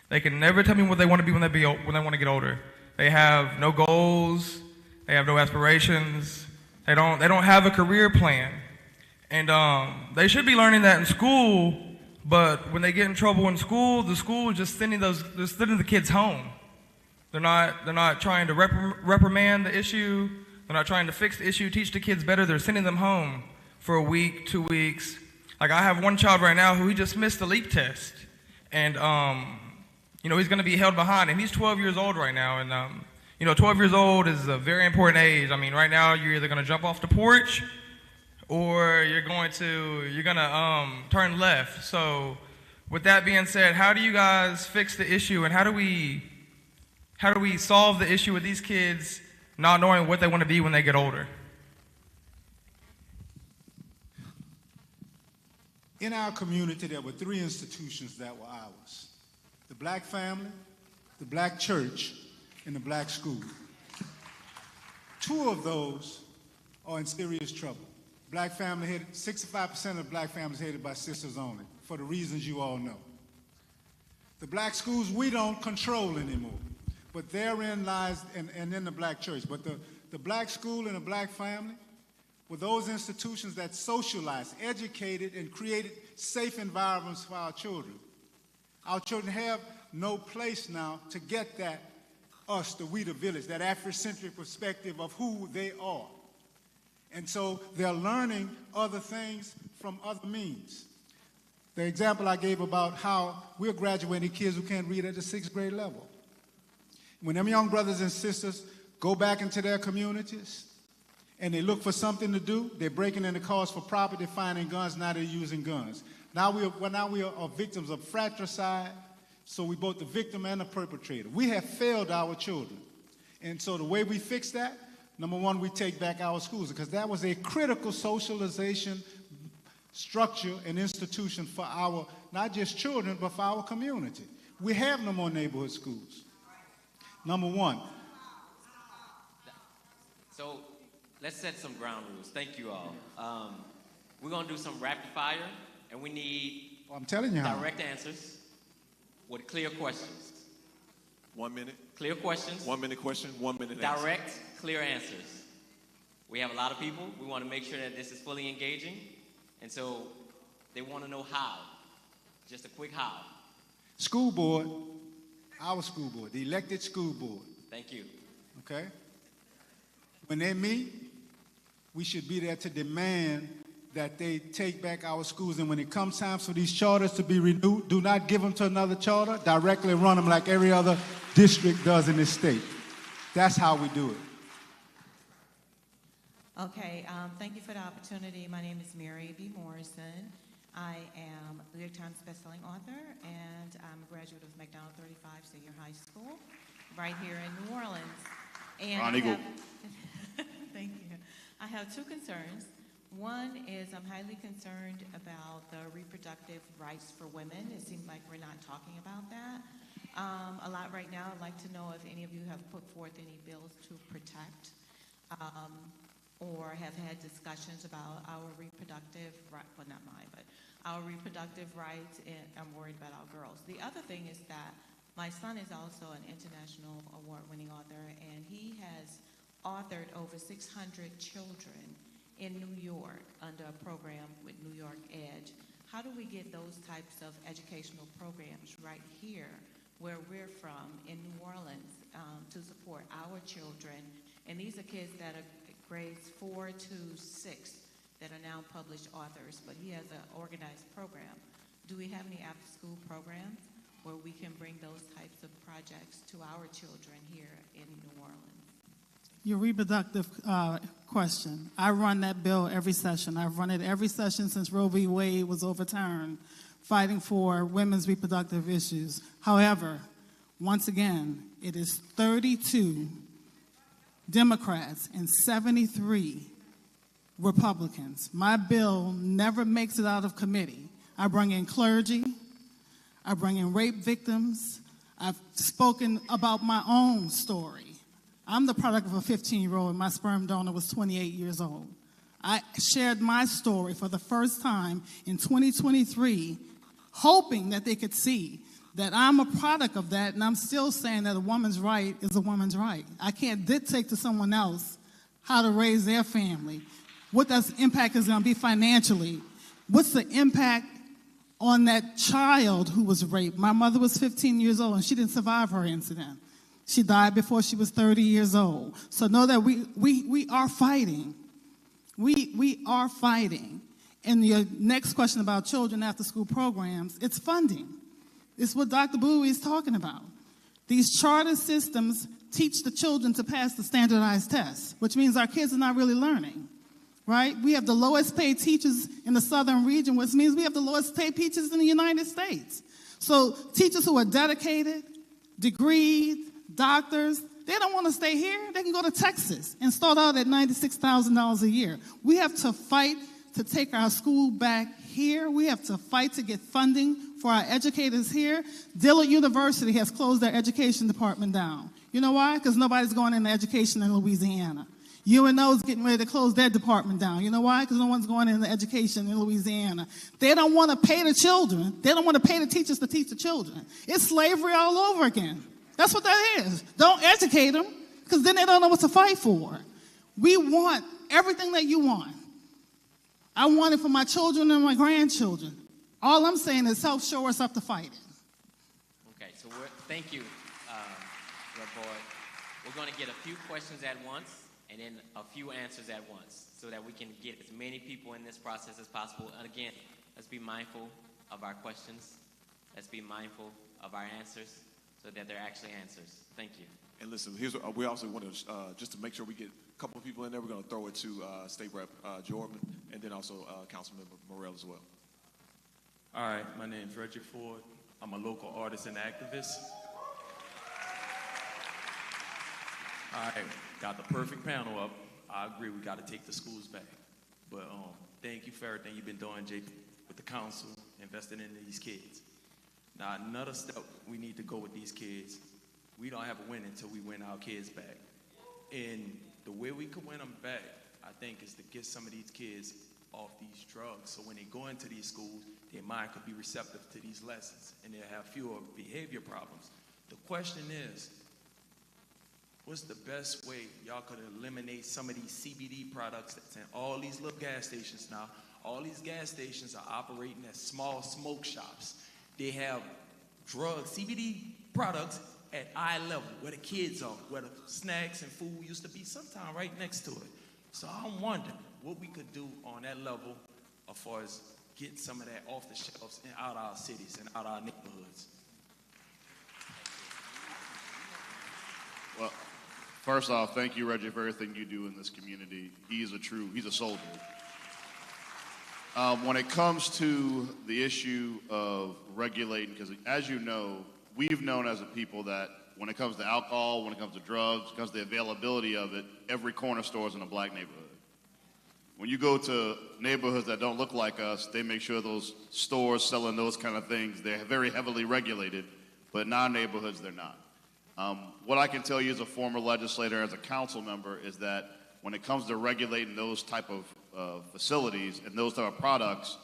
They can never tell me what they want to be when they want to get older. They have no goals. They have no aspirations. They don't have a career plan. And they should be learning that in school, but when they get in trouble in school, the school is just sending the kids home. They're not trying to reprimand the issue. They're not trying to fix the issue, teach the kids better. They're sending them home for a week, 2 weeks. Like I have one child right now who he just missed the LEAP test. And, he's going to be held behind. And he's 12 years old right now. And, 12 years old is a very important age. I mean, right now you're either going to jump off the porch or you're going to turn left. So with that being said, how do you guys fix the issue? And how do we solve the issue with these kids not knowing what they want to be when they get older? In our community, there were 3 institutions that were ours: the black family, the black church, and the black school. 2 of those are in serious trouble. 65% of black families headed by sisters only, for the reasons you all know. The black schools we don't control anymore, but therein lies, and in the black church. But the black school and the black family were those institutions that socialized, educated, and created safe environments for our children. Our children have no place now to get that we the village, that Afrocentric perspective of who they are. And so they're learning other things from other means. The example I gave about how we're graduating kids who can't read at the 6th grade level. When them young brothers and sisters go back into their communities and they look for something to do, they're breaking into cars for property, finding guns, now they're using guns. Now we are victims of fratricide, so we both the victim and the perpetrator. We have failed our children. And so the way we fix that, number one, we take back our schools, because that was a critical socialization structure and institution for our, not just children, but for our community. We have no more neighborhood schools. Number one. So let's set some ground rules. Thank you all. We're going to do some rapid fire, and we need I'm telling you how. direct answers with clear questions. 1 minute. Clear questions. 1 minute question, 1 minute answer. Direct, clear answers. We have a lot of people. We want to make sure that this is fully engaging. And so they want to know how. Just a quick how. School board, our school board, the elected school board. Thank you. Okay? When they meet, we should be there to demand that they take back our schools. And when it comes time for these charters to be renewed, do not give them to another charter. Directly run them like every other district does in this state. That's how we do it. Okay, thank you for the opportunity. My name is Mary B. Morrison. I am a New York Times bestselling author, and I'm a graduate of McDonald 35 Senior High School right here in New Orleans. And thank you. I have two concerns. One is I'm highly concerned about the reproductive rights for women. It seems like we're not talking about that a lot right now. I'd like to know if any of you have put forth any bills to protect or have had discussions about our reproductive rights, well, not mine, but our reproductive rights, and I'm worried about our girls. The other thing is that my son is also an international award-winning author, and he has authored over 600 children in New York under a program with New York Edge. How do we get those types of educational programs right here where we're from in New Orleans to support our children? And these are kids that are grades 4 to 6 that are now published authors, but he has an organized program. Do we have any after-school programs where we can bring those types of projects to our children here in New Orleans? Your reproductive question. I run that bill every session. I've run it every session since Roe v. Wade was overturned, fighting for women's reproductive issues. However, once again, it is 32 Democrats and 73 Republicans. My bill never makes it out of committee. I bring in clergy. I bring in rape victims. I've spoken about my own story. I'm the product of a 15-year-old, and my sperm donor was 28 years old. I shared my story for the first time in 2023, hoping that they could see that I'm a product of that, and I'm still saying that a woman's right is a woman's right. I can't dictate to someone else how to raise their family, what that impact is going to be financially. What's the impact on that child who was raped? My mother was 15 years old, and she didn't survive her incident. She died before she was 30 years old. So know that we are fighting. We are fighting. And your next question about children after school programs, it's funding. It's what Dr. Bowie is talking about. These charter systems teach the children to pass the standardized tests, which means our kids are not really learning, right? We have the lowest paid teachers in the southern region, which means we have the lowest paid teachers in the United States. So teachers who are dedicated, degreed, doctors, they don't want to stay here. They can go to Texas and start out at $96,000 a year. We have to fight to take our school back here. We have to fight to get funding for our educators here. Dillard University has closed their education department down. You know why? Because nobody's going into education in Louisiana. UNO is getting ready to close their department down. You know why? Because no one's going into education in Louisiana. They don't want to pay the children. They don't want to pay the teachers to teach the children. It's slavery all over again. That's what that is. Don't educate them, because then they don't know what to fight for. We want everything that you want. I want it for my children and my grandchildren. All I'm saying is help show us up to fight it. Okay, so thank you, Rep. Boyd. We're going to get a few questions at once, and then a few answers at once so that we can get as many people in this process as possible. And again, let's be mindful of our questions. Let's be mindful of our answers so that they're actually answers. Thank you. And listen, here's what we also want to, just to make sure we get a couple of people in there, we're going to throw it to State Rep Jordan and then also Councilmember Morrell as well. All right, my name's Reggie Ford. I'm a local artist and activist. All right, got the perfect panel up. I agree, we got to take the schools back. But thank you for everything you've been doing, JP, with the council, investing in these kids. Now, another step we need to go with these kids, we don't have a win until we win our kids back. And the way we could win them back, I think, is to get some of these kids off these drugs. So when they go into these schools, their mind could be receptive to these lessons and they'll have fewer behavior problems. The question is, what's the best way y'all could eliminate some of these CBD products that's in all these little gas stations now? All these gas stations are operating as small smoke shops. They have drugs, CBD products at eye level, where the kids are, where the snacks and food used to be, sometime right next to it. So I'm wondering what we could do on that level as far as get some of that off the shelves and out our cities and out our neighborhoods. Well, first off, thank you, Reggie, for everything you do in this community. He's a soldier. When it comes to the issue of regulating, because as you know, we've known as a people that when it comes to alcohol, when it comes to drugs, when it comes to the availability of it, every corner store is in a black neighborhood. When you go to neighborhoods that don't look like us, they make sure those stores selling those kind of things, they're very heavily regulated, but in our neighborhoods, they're not. What I can tell you as a former legislator, as a council member, is that when it comes to regulating those type of facilities and those type of products,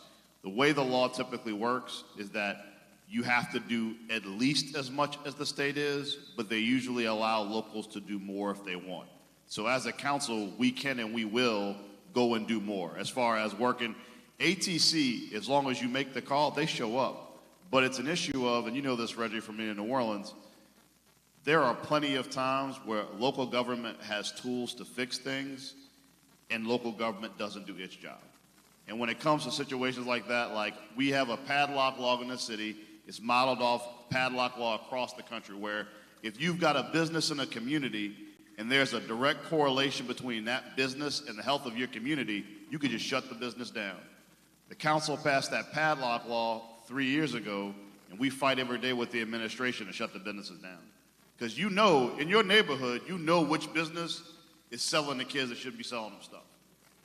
the way the law typically works is that you have to do at least as much as the state is, but they usually allow locals to do more if they want. So as a council, we can and we will go and do more. As far as working, ATC, as long as you make the call, they show up. But it's an issue of, and you know this, Reggie, from being in New Orleans, there are plenty of times where local government has tools to fix things and local government doesn't do its job. And when it comes to situations like that, like we have a padlock law in the city, it's modeled off padlock law across the country, where if you've got a business in a community and there's a direct correlation between that business and the health of your community, you could just shut the business down. The council passed that padlock law 3 years ago, and we fight every day with the administration to shut the businesses down. Because you know, in your neighborhood, you know which business is selling the kids that should be selling them stuff.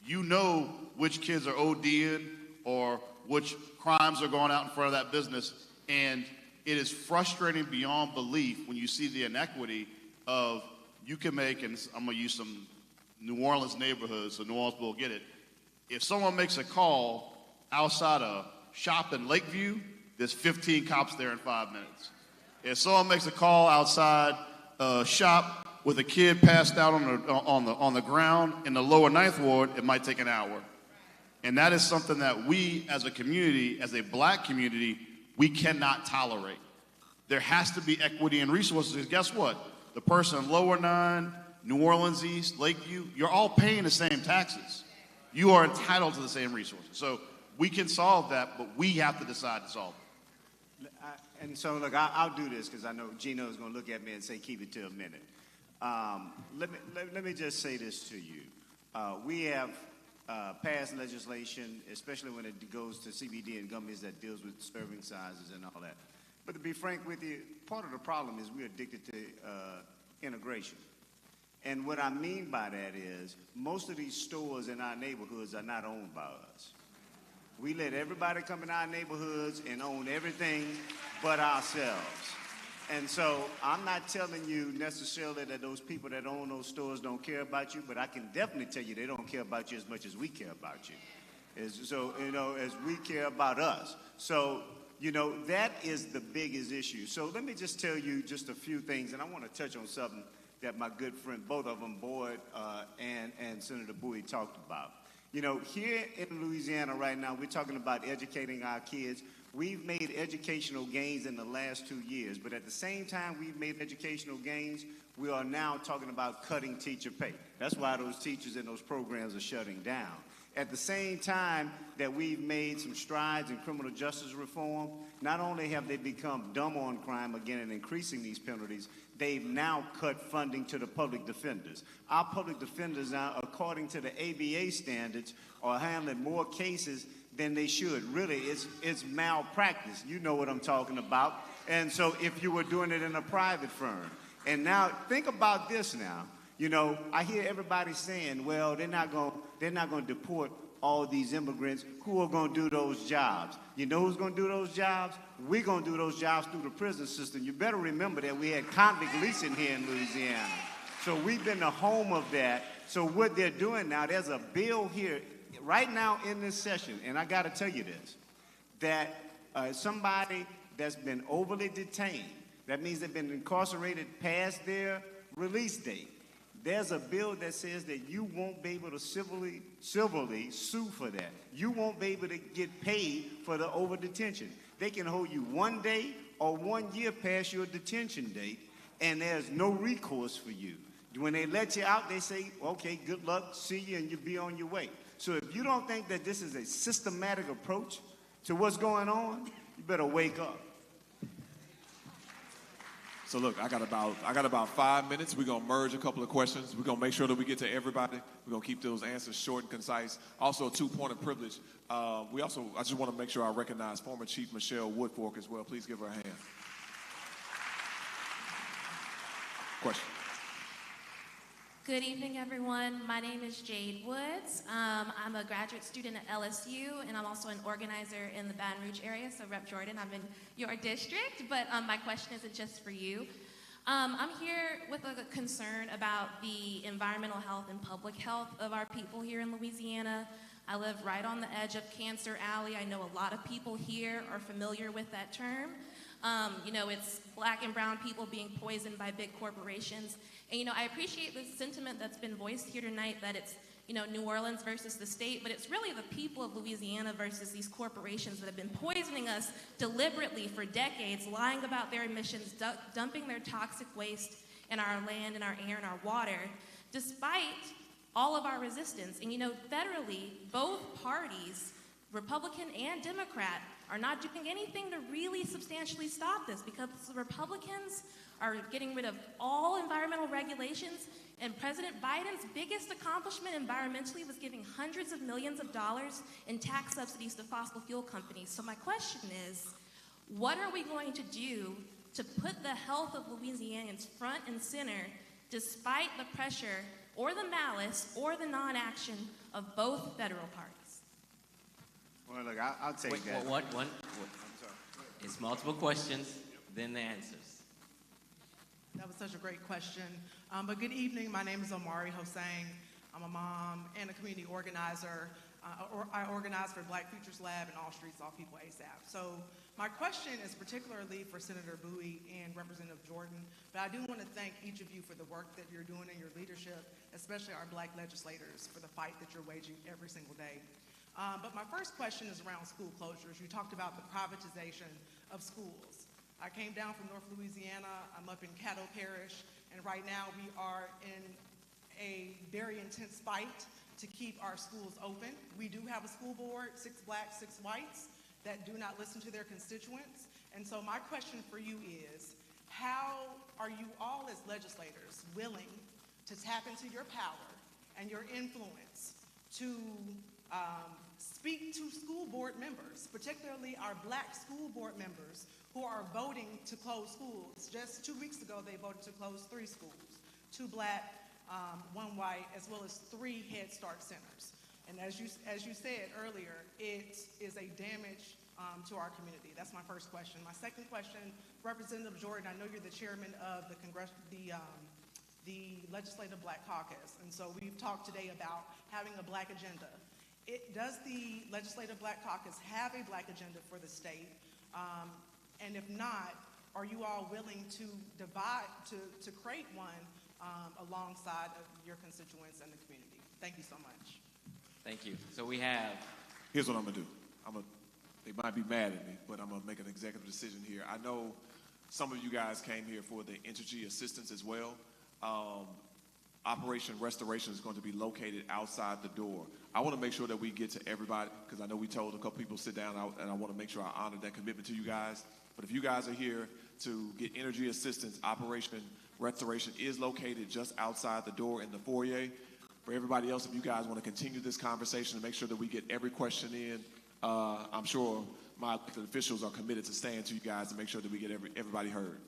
You know which kids are ODing or which crimes are going out in front of that business. And it is frustrating beyond belief when you see the inequity of you can make, and I'm going to use some New Orleans neighborhoods so New Orleans will get it. If someone makes a call outside a shop in Lakeview, there's 15 cops there in 5 minutes. If someone makes a call outside a shop with a kid passed out on the ground in the lower Ninth Ward, it might take an hour. And that is something that we as a community, as a black community, we cannot tolerate. There has to be equity and resources. Guess what? The person in Lower 9, New Orleans East, Lakeview, you're all paying the same taxes. You are entitled to the same resources. So we can solve that, but we have to decide to solve it. And so, look, I'll do this because I know Gino is going to look at me and say, keep it to a minute. Let me just say this to you. We have passed legislation, especially when it goes to CBD and gummies that deals with serving sizes and all that. But to be frank with you, part of the problem is we're addicted to integration. And what I mean by that is most of these stores in our neighborhoods are not owned by us. We let everybody come in our neighborhoods and own everything but ourselves. And so I'm not telling you necessarily that those people that own those stores don't care about you, but I can definitely tell you they don't care about you as much as we care about you. As we care about us. So, that is the biggest issue. So let me just tell you just a few things, and I want to touch on something that my good friend, both of them, Boyd and Senator Bowie, talked about. Here in Louisiana right now, we're talking about educating our kids. We've made educational gains in the last 2 years, but at the same time we've made educational gains, we are now talking about cutting teacher pay. That's why those teachers and those programs are shutting down. At the same time that we've made some strides in criminal justice reform, not only have they become dumb on crime again and increasing these penalties, they've now cut funding to the public defenders. Our public defenders now, according to the ABA standards, are handling more cases than they should. Really, it's malpractice. You know what I'm talking about. And so if you were doing it in a private firm. And now, think about this now. You know, I hear everybody saying, well, they're not going to deport all these immigrants. Who are going to do those jobs? You know who's going to do those jobs? We're going to do those jobs through the prison system. You better remember that we had convict leasing here in Louisiana. So we've been the home of that. So what they're doing now, there's a bill here right now in this session, and I got to tell you this, that somebody that's been overly detained, that means they've been incarcerated past their release date. There's a bill that says that you won't be able to civilly sue for that. You won't be able to get paid for the over detention. They can hold you 1 day or 1 year past your detention date, and there's no recourse for you. When they let you out, they say, okay, good luck, see you, and you'll be on your way. So if you don't think that this is a systematic approach to what's going on, you better wake up. So look, I got about 5 minutes. We're gonna merge a couple of questions. We're gonna make sure that we get to everybody. We're gonna keep those answers short and concise. Also, 2 point of privilege. I just want to make sure I recognize former Chief Michelle Woodfork as well. Please give her a hand. Question. Good evening, everyone. My name is Jade Woods. I'm a graduate student at LSU, and I'm also an organizer in the Baton Rouge area. So, Rep. Jordan, I'm in your district, but my question isn't just for you. I'm here with a concern about the environmental health and public health of our people here in Louisiana. I live right on the edge of Cancer Alley. I know a lot of people here are familiar with that term. It's black and brown people being poisoned by big corporations. And, I appreciate the sentiment that's been voiced here tonight that it's, New Orleans versus the state, but it's really the people of Louisiana versus these corporations that have been poisoning us deliberately for decades, lying about their emissions, dumping their toxic waste in our land, in our air, and our water, despite all of our resistance. And, federally, both parties, Republican and Democrat, are not doing anything to really substantially stop this, because the Republicans are getting rid of all environmental regulations, and President Biden's biggest accomplishment environmentally was giving hundreds of millions of dollars in tax subsidies to fossil fuel companies. So my question is, what are we going to do to put the health of Louisianians front and center despite the pressure or the malice or the non-action of both federal parties? Well, look, I'll take that. I'm sorry. It's multiple questions, then the answers. That was such a great question. But good evening. My name is Omari Hossein. I'm a mom and a community organizer. I organize for Black Futures Lab and All Streets, All People ASAP. So my question is particularly for Senator Bowie and Representative Jordan, but I do want to thank each of you for the work that you're doing in your leadership, especially our Black legislators, for the fight that you're waging every single day. But my first question is around school closures. You talked about the privatization of schools. I came down from North Louisiana. I'm up in Caddo Parish, and right now we are in a very intense fight to keep our schools open. We do have a school board, 6 blacks, 6 whites, that do not listen to their constituents. And so my question for you is, how are you all as legislators willing to tap into your power and your influence to speak to school board members, particularly our Black school board members who are voting to close schools? Just 2 weeks ago, they voted to close 3 schools, 2 Black, 1 white, as well as 3 Head Start centers. And as you said earlier, it is a damage to our community. That's my first question. My second question, Representative Jordan, I know you're the chairman of the Legislative Black Caucus, and so we've talked today about having a Black agenda. Does the Legislative Black Caucus have a Black agenda for the state? And if not, are you all willing to create one alongside of your constituents and the community? Thank you so much. Thank you. So we have... Here's what I'm gonna do. They might be mad at me, but I'm gonna make an executive decision here. I know some of you guys came here for the energy assistance as well. Operation Restoration is going to be located outside the door. I want to make sure that we get to everybody, because I know we told a couple people sit down, and I want to make sure I honor that commitment to you guys. But if you guys are here to get energy assistance, Operation Restoration is located just outside the door in the foyer. For everybody else, if you guys want to continue this conversation and make sure that we get every question in, I'm sure my elected officials are committed to staying to you guys to make sure that we get everybody heard.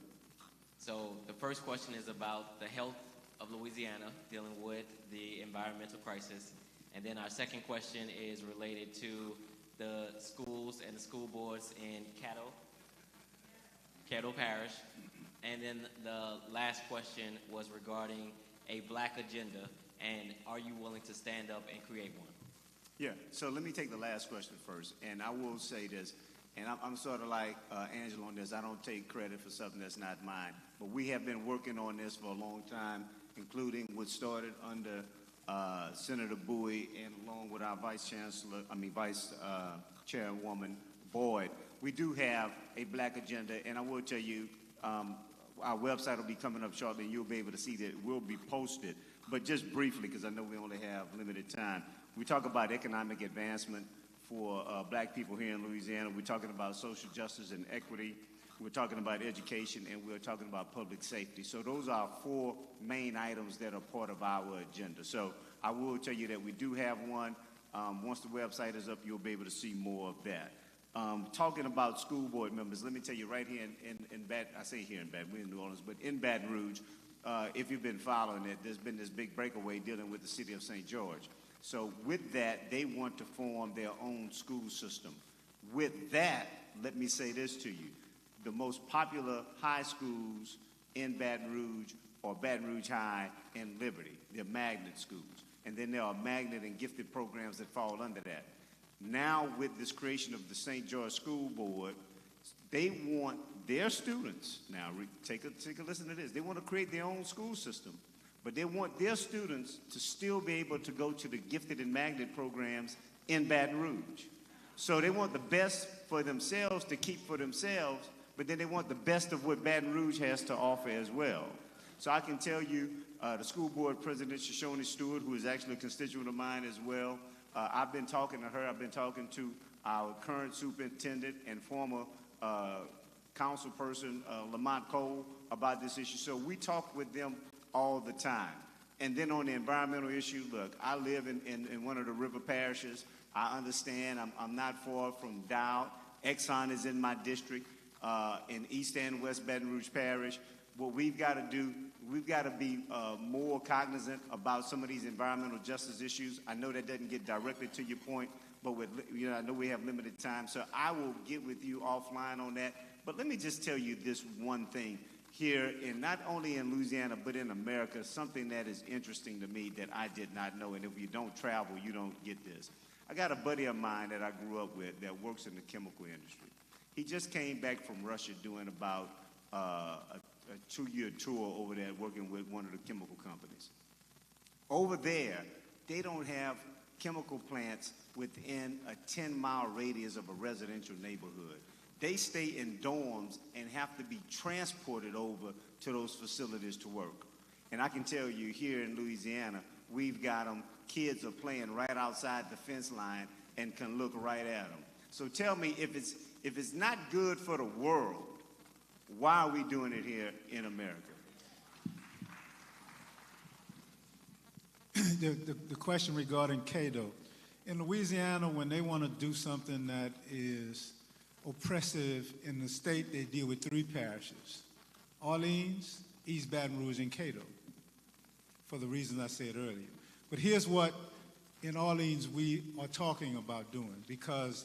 So the first question is about the health of Louisiana, dealing with the environmental crisis. And then our second question is related to the schools and the school boards in Caddo Parish. And then the last question was regarding a black agenda, and are you willing to stand up and create one? Yeah, so let me take the last question first. And I will say this, and I'm sort of like Angela on this. I don't take credit for something that's not mine. But we have been working on this for a long time, including what started under Senator Bowie and along with our Vice Chairwoman Boyd. We do have a black agenda, and I will tell you, our website will be coming up shortly, and you'll be able to see that it will be posted. But just briefly, because I know we only have limited time, we talk about economic advancement for black people here in Louisiana. We're talking about social justice and equity. We're talking about education, and we're talking about public safety. So those are 4 main items that are part of our agenda. So I will tell you that we do have one. Once the website is up, you'll be able to see more of that. Talking about school board members, let me tell you right here in we're in New Orleans, but in Baton Rouge, if you've been following it, there's been this big breakaway dealing with the city of St. George. So with that, they want to form their own school system. With that, let me say this to you. The most popular high schools in Baton Rouge are Baton Rouge High and Liberty. They're magnet schools. And then there are magnet and gifted programs that fall under that. Now, with this creation of the St. George School Board, they want their students, now take a listen to this, they want to create their own school system, but they want their students to still be able to go to the gifted and magnet programs in Baton Rouge. So they want the best for themselves to keep for themselves, but then they want the best of what Baton Rouge has to offer as well. So I can tell you, the school board president, Shoshone Stewart, who is actually a constituent of mine as well, I've been talking to her. I've been talking to our current superintendent and former council person, Lamont Cole, about this issue. So we talk with them all the time. And then on the environmental issue, look, I live in one of the river parishes. I understand I'm not far from Dow. Exxon is in my district in East and West Baton Rouge Parish. What we've got to do, we've got to be more cognizant about some of these environmental justice issues. I know that doesn't get directly to your point, but I know we have limited time, so I will get with you offline on that. But let me just tell you this one thing here, and not only in Louisiana, but in America, something that is interesting to me that I did not know, and if you don't travel, you don't get this. I got a buddy of mine that I grew up with that works in the chemical industry. He just came back from Russia doing about a 2-year tour over there working with one of the chemical companies. Over there, they don't have chemical plants within a 10-mile radius of a residential neighborhood. They stay in dorms and have to be transported over to those facilities to work. And I can tell you here in Louisiana, we've got them, kids are playing right outside the fence line and can look right at them. So tell me, if it's not good for the world, why are we doing it here in America? The question regarding Caddo. In Louisiana, when they want to do something that is oppressive in the state, they deal with 3 parishes: Orleans, East Baton Rouge, and Caddo, for the reasons I said earlier. But here's what in Orleans we are talking about doing, because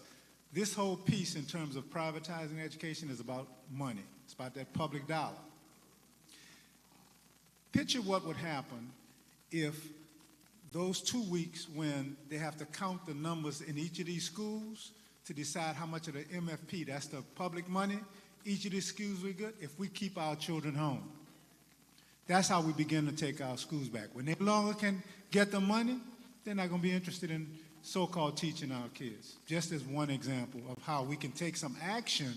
this whole piece in terms of privatizing education is about money. It's about that public dollar. Picture what would happen if those 2 weeks when they have to count the numbers in each of these schools to decide how much of the MFP, that's the public money, each of these schools we get, if we keep our children home. That's how we begin to take our schools back. When they no longer can get the money, they're not going to be interested in so-called teaching our kids. Just as one example of how we can take some action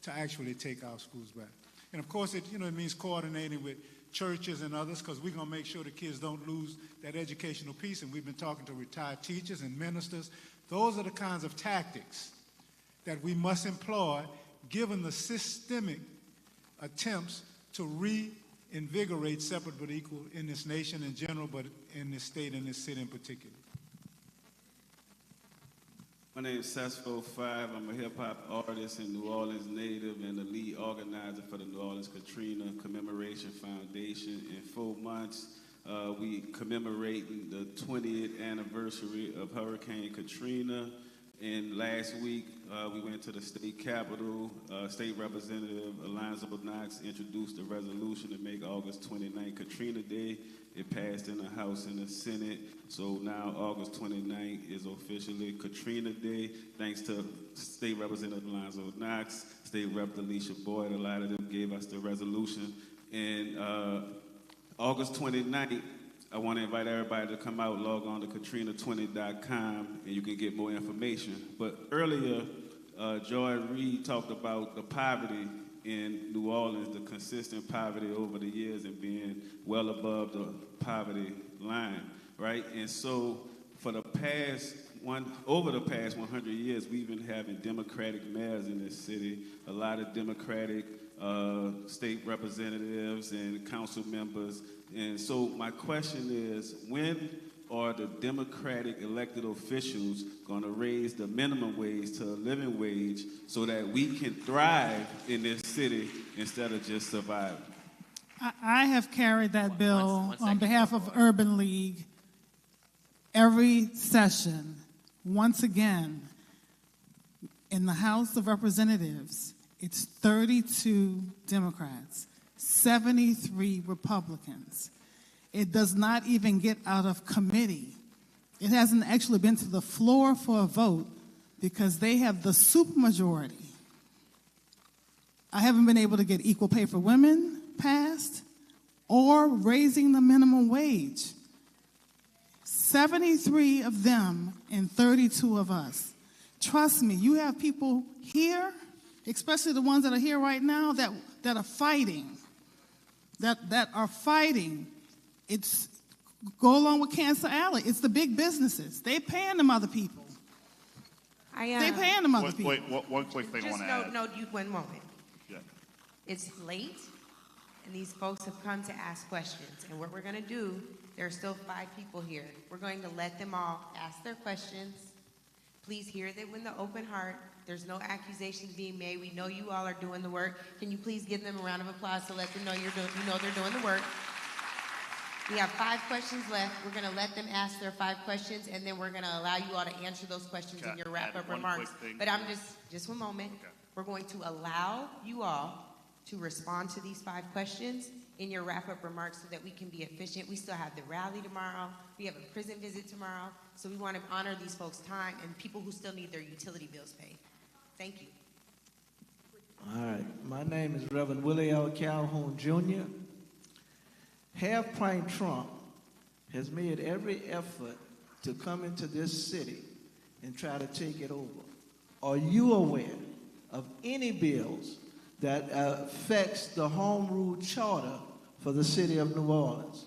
to actually take our schools back. And of course, it means coordinating with churches and others, because we're going to make sure the kids don't lose that educational piece. And we've been talking to retired teachers and ministers. Those are the kinds of tactics that we must employ given the systemic attempts to reinvigorate separate but equal in this nation in general, but in this state and this city in particular. My name is Sasfo 5. I'm a hip-hop artist and New Orleans native and the lead organizer for the New Orleans Katrina Commemoration Foundation. In 4 months, we commemorating the 20th anniversary of Hurricane Katrina. And last week, we went to the state capitol. State Representative Alonzo Knox introduced a resolution to make August 29th Katrina Day. It passed in the House and the Senate. So now August 29th is officially Katrina Day. Thanks to State Representative Alonzo Knox, State Rep. Alicia Boyd, a lot of them gave us the resolution. And August 29th, I want to invite everybody to come out, log on to katrina20.com, and you can get more information. But earlier, Joy Reid talked about the poverty in New Orleans, the consistent poverty over the years and being well above the poverty line, right? And so for the past over the past 100 years, we've been having Democratic mayors in this city, a lot of Democratic state representatives and council members. And so my question is, when are the Democratic elected officials going to raise the minimum wage to a living wage so that we can thrive in this city instead of just survive? I have carried that bill on behalf of Urban League every session. Once again, in the House of Representatives, it's 32 Democrats, 73 Republicans. It does not even get out of committee. It hasn't actually been to the floor for a vote because they have the supermajority. I haven't been able to get equal pay for women passed or raising the minimum wage. 73 of them and 32 of us. Trust me, you have people here, especially the ones that are here right now, that are fighting, that are fighting. It's go along with Cancer Alley. It's the big businesses. They paying them other people. They paying them other people. Wait, one quick thing I want to add. One moment. Yeah. It's late, and these folks have come to ask questions. And what we're going to do, there are still 5 people here. We're going to let them all ask their questions. Please hear them with an open heart. There's no accusations being made. We know you all are doing the work. Can you please give them a round of applause to let them know they're doing the work? We have 5 questions left. We're going to let them ask their 5 questions, and then we're going to allow you all to answer those questions in your wrap-up remarks. But I'm just one moment. Okay. We're going to allow you all to respond to these 5 questions in your wrap-up remarks so that we can be efficient. We still have the rally tomorrow. We have a prison visit tomorrow. So we want to honor these folks' time and people who still need their utility bills paid. Thank you. All right. My name is Reverend Willie L. Calhoun, Jr. Half-Pint Trump has made every effort to come into this city and try to take it over. Are you aware of any bills that affects the home rule charter for the city of New Orleans?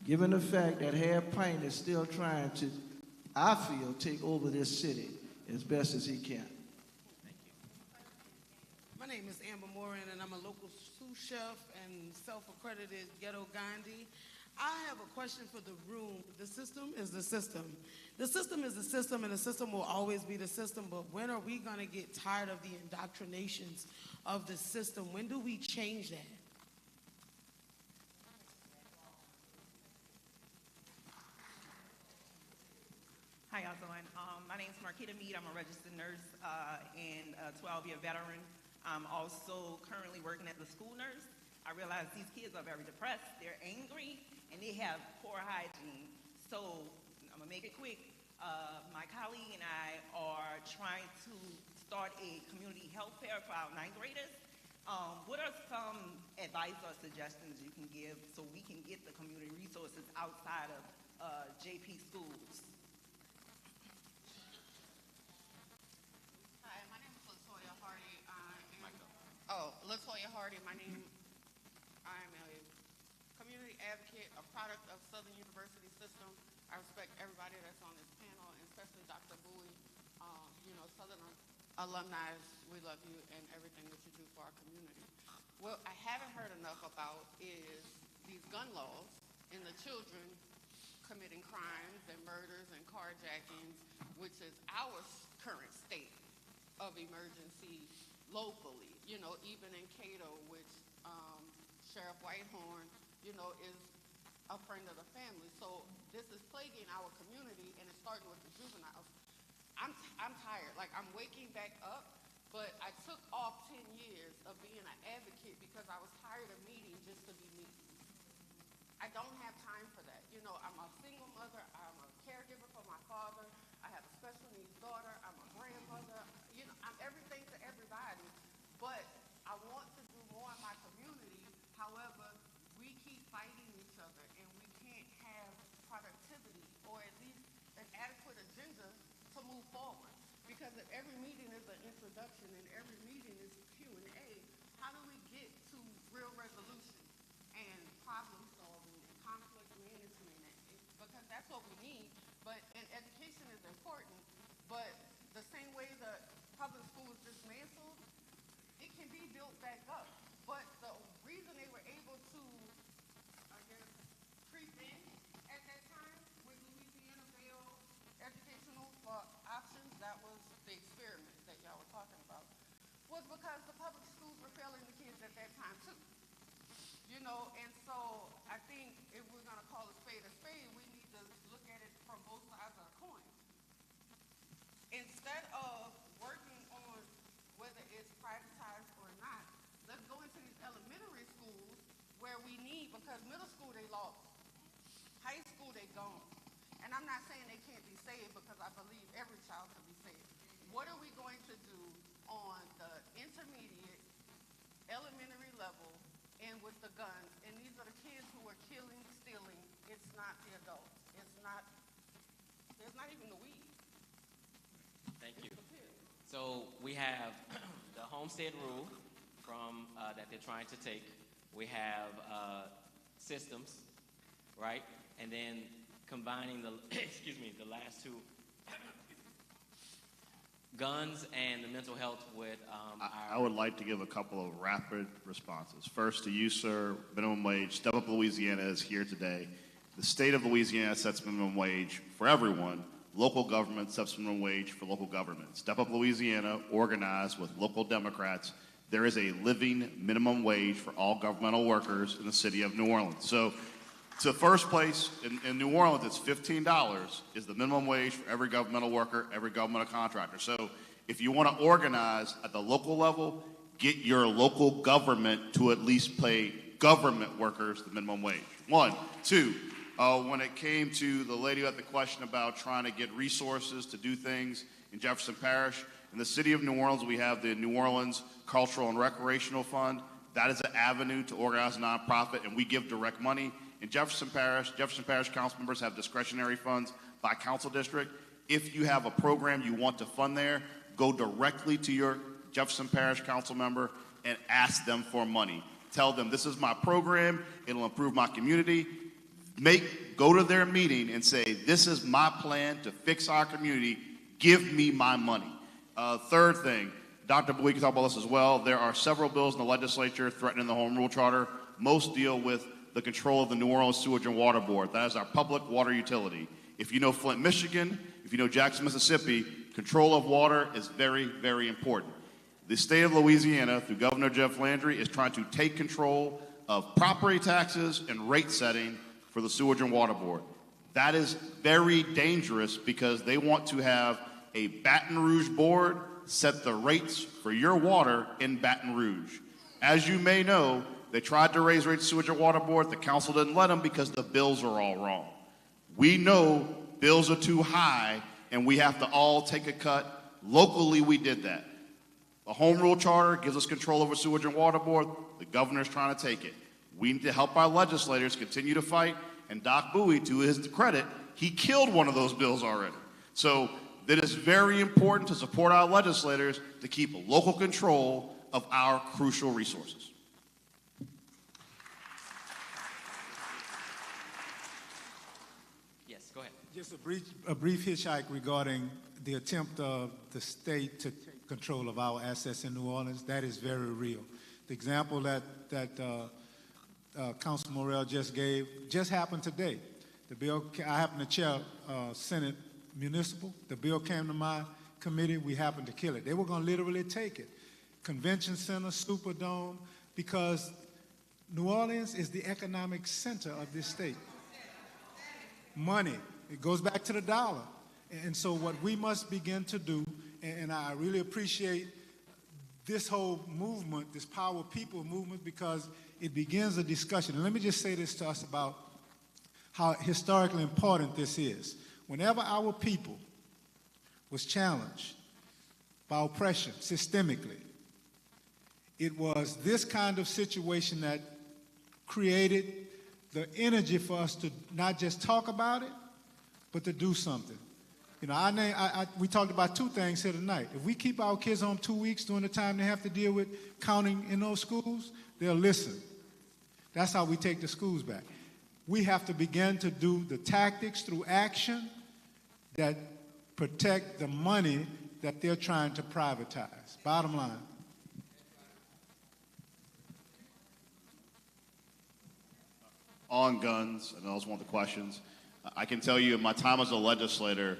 Given the fact that Half-Pint is still trying to, I feel, take over this city as best as he can. My name is Amber Morin, and I'm a local sous chef and self-accredited ghetto Gandhi. I have a question for the room. The system is the system. The system is the system, and the system will always be the system, but when are we going to get tired of the indoctrinations of the system? When do we change that? Hi, y'all doing? My name is Marquita Mead. I'm a registered nurse and a 12-year veteran. I'm also currently working as a school nurse. I realize these kids are very depressed, they're angry, and they have poor hygiene. So I'm gonna make it quick. My colleague and I are trying to start a community health fair for our 9th graders. What are some advice or suggestions you can give so we can get the community resources outside of JP schools? Hi, my name is LaToya Hardy. LaToya Hardy, I'm a community advocate, a product of Southern University system. I respect everybody that's on this panel, and especially Dr. Bowie. Southern alumni, we love you and everything that you do for our community. What I haven't heard enough about is these gun laws and the children committing crimes and murders and carjackings, which is our current state of emergency locally. Even in Cato, which Sheriff Whitehorn, is a friend of the family. So this is plaguing our community, and it's starting with the juveniles. I'm tired. Like, I'm waking back up, but I took off 10 years of being an advocate because I was tired of meeting just to be meeting. I don't have time for that. I'm a single mother. I'm a caregiver for my father. I have a special needs daughter. I'm a grandmother. I'm everything to everybody, but I want to do more in my community. However, we keep fighting each other, and we can't have productivity or at least an adequate agenda to move forward. Because if every meeting is an introduction and every meeting is Q&A, how do we get to real resolution and problem solving and conflict management? Because that's what we need. And education is important, but the same way the public school is dismantled, it can be built back up. But the reason they were able to, I guess, creep in at that time with Louisiana Bail Educational Options, that was the experiment that y'all were talking about, was because the public schools were failing the kids at that time too. And so I think if we're gonna call a spade, we need to look at it from both sides of the coin. Instead of working on whether it's privatized or not, let's go into these elementary schools where we need, because middle school they lost, high school they gone. And I'm not saying they can't be saved, because I believe every child can be saved. What are we going to do on the intermediate, elementary level, and with the guns? And these are the kids who are killing, stealing. It's not the adults. There's not even the weed. Thank you. So we have the homestead rule from that they're trying to take. We have systems, right? And then combining the the last two, guns and the mental health with I would like to give a couple of rapid responses. First, to you, sir, minimum wage. Step Up Louisiana is here today. The state of Louisiana sets minimum wage for everyone. Local government sets minimum wage for local government. Step Up Louisiana, organized with local Democrats. There is a living minimum wage for all governmental workers in the city of New Orleans. So, to first place in New Orleans, it's $15 is the minimum wage for every governmental worker, every governmental contractor. So if you want to organize at the local level, get your local government to at least pay government workers the minimum wage. One. Two, when it came to the lady who had the question about trying to get resources to do things in Jefferson Parish, in the city of New Orleans, we have the New Orleans Cultural and Recreational Fund. That is an avenue to organize a nonprofit, and we give direct money. In Jefferson Parish council members have discretionary funds by council district. If you have a program you want to fund there, go directly to your Jefferson Parish council member and ask them for money. Tell them, this is my program, it'll improve my community. Go to their meeting and say, this is my plan to fix our community, give me my money. Third thing, Dr. Bowie can talk about this as well. There are several bills in the legislature threatening the Home Rule Charter. Most deal with the control of the New Orleans Sewage and Water Board. That is our public water utility. If you know Flint, Michigan, if you know Jackson, Mississippi, control of water is very, very important. The state of Louisiana, through Governor Jeff Landry, is trying to take control of property taxes and rate setting for the Sewage and Water Board. That is very dangerous because they want to have a Baton Rouge board set the rates for your water in Baton Rouge. As you may know, they tried to raise rates Sewage and Water Board. The council didn't let them because the bills are all wrong. We know bills are too high and we have to all take a cut. Locally, we did that. The Home Rule Charter gives us control over Sewage and Water Board. The governor's trying to take it. We need to help our legislators continue to fight. And Doc Bowie, to his credit, he killed one of those bills already. So it is very important to support our legislators to keep local control of our crucial resources. Just a brief hitchhike regarding the attempt of the state to take control of our assets in New Orleans. That is very real. The example that Councilman Morrell just gave just happened today. The bill, I happen to chair Senate Municipal. The bill came to my committee. We happened to kill it. They were going to literally take it. Convention Center, Superdome, because New Orleans is the economic center of this state. Money, it goes back to the dollar. And so what we must begin to do, and I really appreciate this whole movement, this Power People movement, because it begins a discussion. And let me just say this to us about how historically important this is. Whenever our people was challenged by oppression systemically, it was this kind of situation that created the energy for us to not just talk about it, but to do something. You know, we talked about two things here tonight. If we keep our kids home 2 weeks during the time they have to deal with counting in those schools, they'll listen. That's how we take the schools back. We have to begin to do the tactics through action that protect the money that they're trying to privatize. Bottom line. On guns, and those one of the questions. I can tell you in my time as a legislator,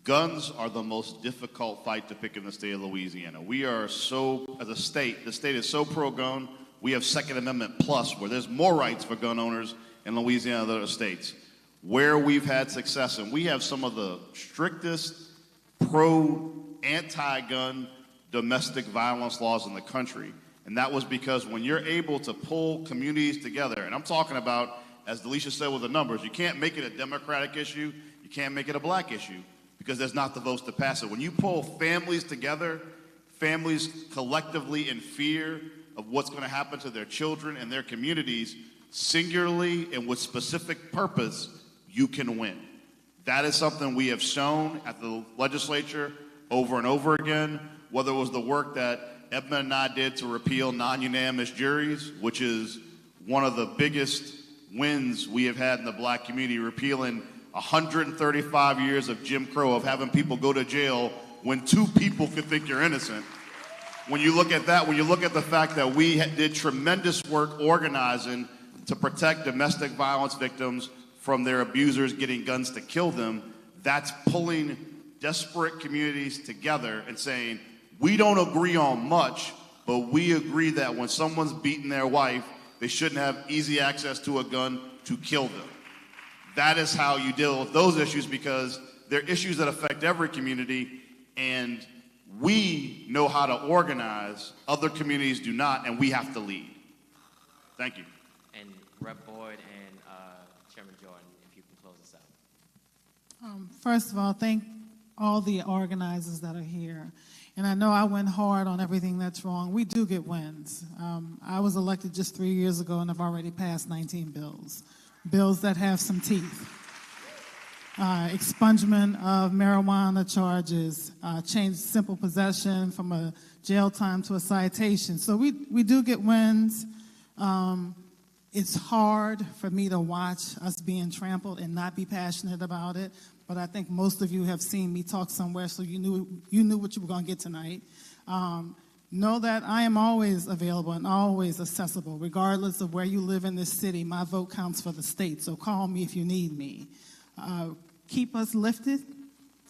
guns are the most difficult fight to pick in the state of Louisiana. We are so, as a state, the state is so pro-gun, we have Second Amendment plus, where there's more rights for gun owners in Louisiana than other states. Where we've had success, and we have some of the strictest anti-gun domestic violence laws in the country. And that was because when you're able to pull communities together, and I'm talking about, as Delisha said with the numbers, you can't make it a Democratic issue, you can't make it a black issue, because there's not the votes to pass it. When you pull families together, families collectively in fear of what's going to happen to their children and their communities, singularly and with specific purpose, you can win. That is something we have shown at the legislature over and over again, whether it was the work that Edmund and I did to repeal non-unanimous juries, which is one of the biggest wins we have had in the black community, repealing 135 years of Jim Crow, of having people go to jail when two people could think you're innocent. When you look at that, when you look at the fact that we did tremendous work organizing to protect domestic violence victims from their abusers getting guns to kill them, that's pulling desperate communities together and saying, we don't agree on much, but we agree that when someone's beating their wife, they shouldn't have easy access to a gun to kill them. That is how you deal with those issues, because they're issues that affect every community, and we know how to organize. Other communities do not, and we have to lead. Thank you. And Rep. Boyd and Chairman Jordan, if you can close us out. First of all, thank all the organizers that are here. And I know I went hard on everything that's wrong. We do get wins. I was elected just 3 years ago, and I've already passed 19 bills. Bills that have some teeth. Expungement of marijuana charges, change simple possession from a jail time to a citation. So we do get wins. It's hard for me to watch us being trampled and not be passionate about it. But I think most of you have seen me talk somewhere, so you knew what you were going to get tonight. Know that I am always available and always accessible, regardless of where you live in this city. My vote counts for the state, so call me if you need me. Keep us lifted.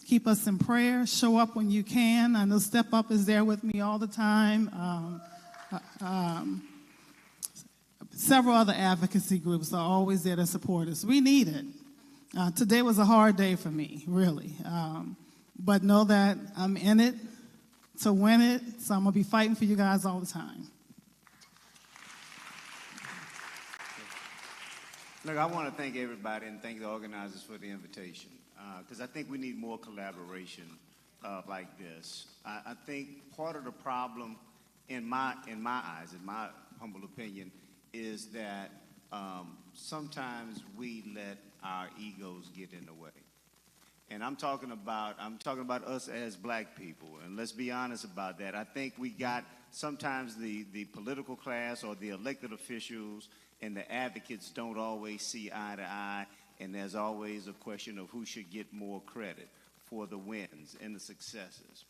Keep us in prayer. Show up when you can. I know Step Up is there with me all the time. Several other advocacy groups are always there to support us. We need it. Today was a hard day for me, really. But know that I'm in it to win it, so I'm going to be fighting for you guys all the time. Look, I want to thank everybody and thank the organizers for the invitation, because I think we need more collaboration like this. I think part of the problem, in my eyes, in my humble opinion, is that sometimes we let our egos get in the way. And I'm talking about us as black people, and let's be honest about that. I think we got sometimes the political class or the elected officials and the advocates don't always see eye to eye, And there's always a question of who should get more credit for the wins and the successes.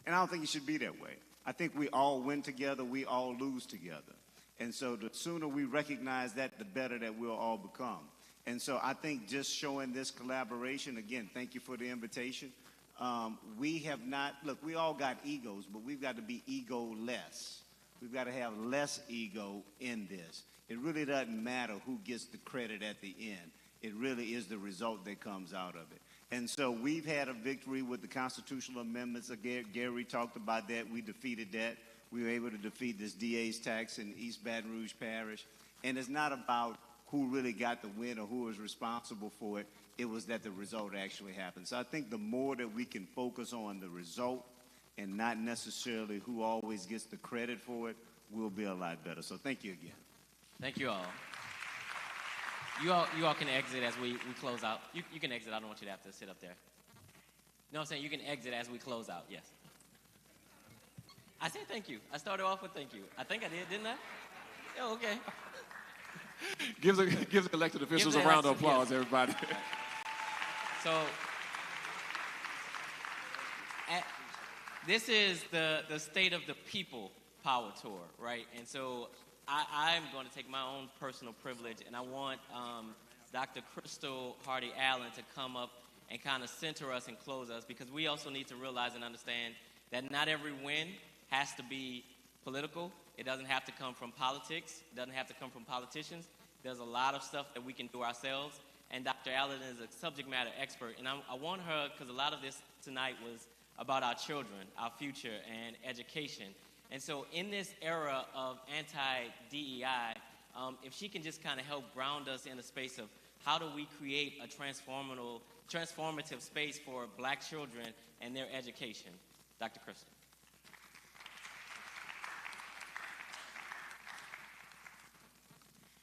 And I don't think it should be that way. I think we all win together, we all lose together. And so the sooner we recognize that, the better that we'll all become. And so I think just showing this collaboration, again, thank you for the invitation. We have not, look, we all got egos, but we've got to be ego-less. We've got to have less ego in this. It really doesn't matter who gets the credit at the end. It really is the result that comes out of it. And so we've had a victory with the constitutional amendments. Gary talked about that. We defeated that. We were able to defeat this DA's tax in East Baton Rouge Parish. And it's not about who really got the win or who was responsible for it. It was that the result actually happened. So I think the more that we can focus on the result and not necessarily who always gets the credit for it, we'll be a lot better. So thank you again. Thank you all. You all can exit as we close out. You can exit. I don't want you to have to sit up there. No, I'm saying you can exit as we close out. Yes. I said thank you. I started off with thank you. I think I did, didn't I? Oh, okay. Gives the elected officials a round of applause, yes. Everybody. So, this is the State of the People Power Tour, right? And so I'm going to take my own personal privilege, and I want Dr. Crystal Hardy-Allen to come up and kind of center us and close us, because we also need to realize and understand that not every win has to be political. It doesn't have to come from politics. It doesn't have to come from politicians. There's a lot of stuff that we can do ourselves, and Dr. Allen is a subject matter expert, and I want her, because a lot of this tonight was about our children, our future, and education. And so in this era of anti-DEI, if she can just kind of help ground us in a space of how do we create a transformative space for black children and their education. Dr. Crystal.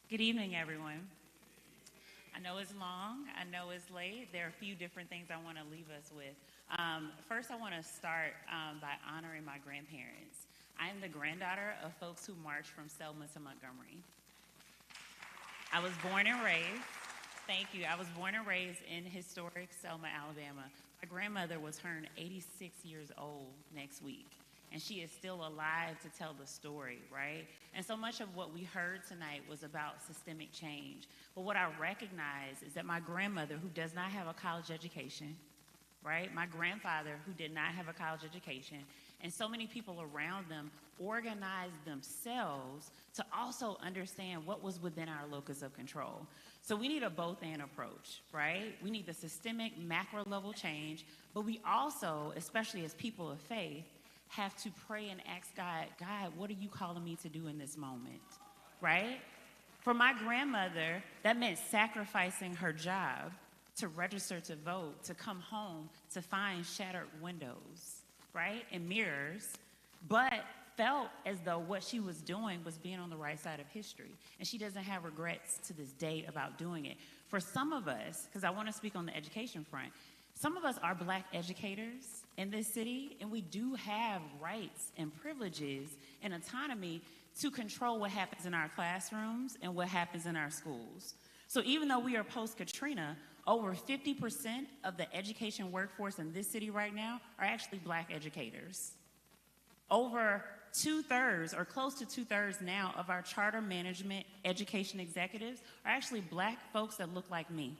Good evening, everyone. I know it's long, I know it's late. There are a few different things I want to leave us with. First, I want to start by honoring my grandparents. I am the granddaughter of folks who marched from Selma to Montgomery. I was born and raised, thank you, I was born and raised in historic Selma, Alabama. My grandmother will turn 86 years old next week, and she is still alive to tell the story, right? And so much of what we heard tonight was about systemic change. But what I recognize is that my grandmother, who does not have a college education, right? My grandfather, who did not have a college education, and so many people around them organized themselves to also understand what was within our locus of control. So we need a both-and approach, right? We need the systemic macro-level change, but we also, especially as people of faith, have to pray and ask God, God, what are you calling me to do in this moment, right? For my grandmother, that meant sacrificing her job to register to vote, to come home, to find shattered windows, right, and mirrors, but felt as though what she was doing was being on the right side of history. And she doesn't have regrets to this day about doing it. For some of us, because I want to speak on the education front, some of us are black educators in this city, and we do have rights and privileges and autonomy to control what happens in our classrooms and what happens in our schools. So even though we are post-Katrina, over 50% of the education workforce in this city right now are actually black educators. Over 2/3 or close to 2/3 now of our charter management education executives are actually black folks that look like me.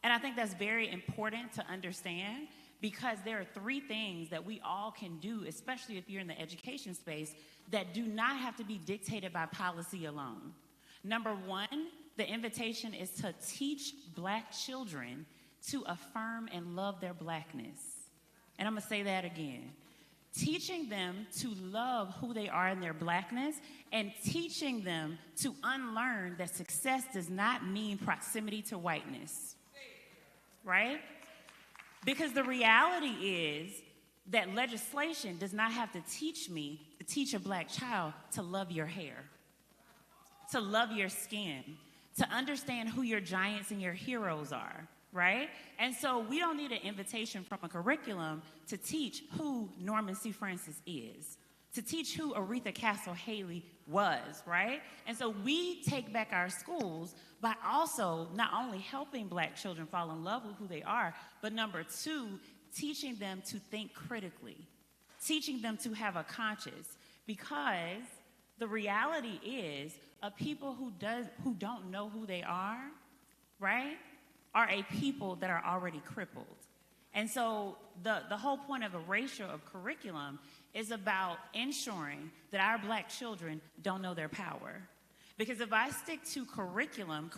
And I think that's very important to understand, because there are 3 things that we all can do, especially if you're in the education space, that do not have to be dictated by policy alone. Number 1, the invitation is to teach black children to affirm and love their blackness. And I'm going to say that again. Teaching them to love who they are in their blackness, and teaching them to unlearn that success does not mean proximity to whiteness, right? Because the reality is that legislation does not have to teach me to teach a black child to love your hair, to love your skin, to understand who your giants and your heroes are, right? And so we don't need an invitation from a curriculum to teach who Norman C. Francis is, to teach who Aretha Castle Haley was, right? And so we take back our schools by also not only helping black children fall in love with who they are, but number two, teaching them to think critically, teaching them to have a conscience, because the reality is a people who don't know who they are, right, are a people that are already crippled. And so the whole point of erasure of curriculum is about ensuring that our black children don't know their power. Because if I stick to curriculum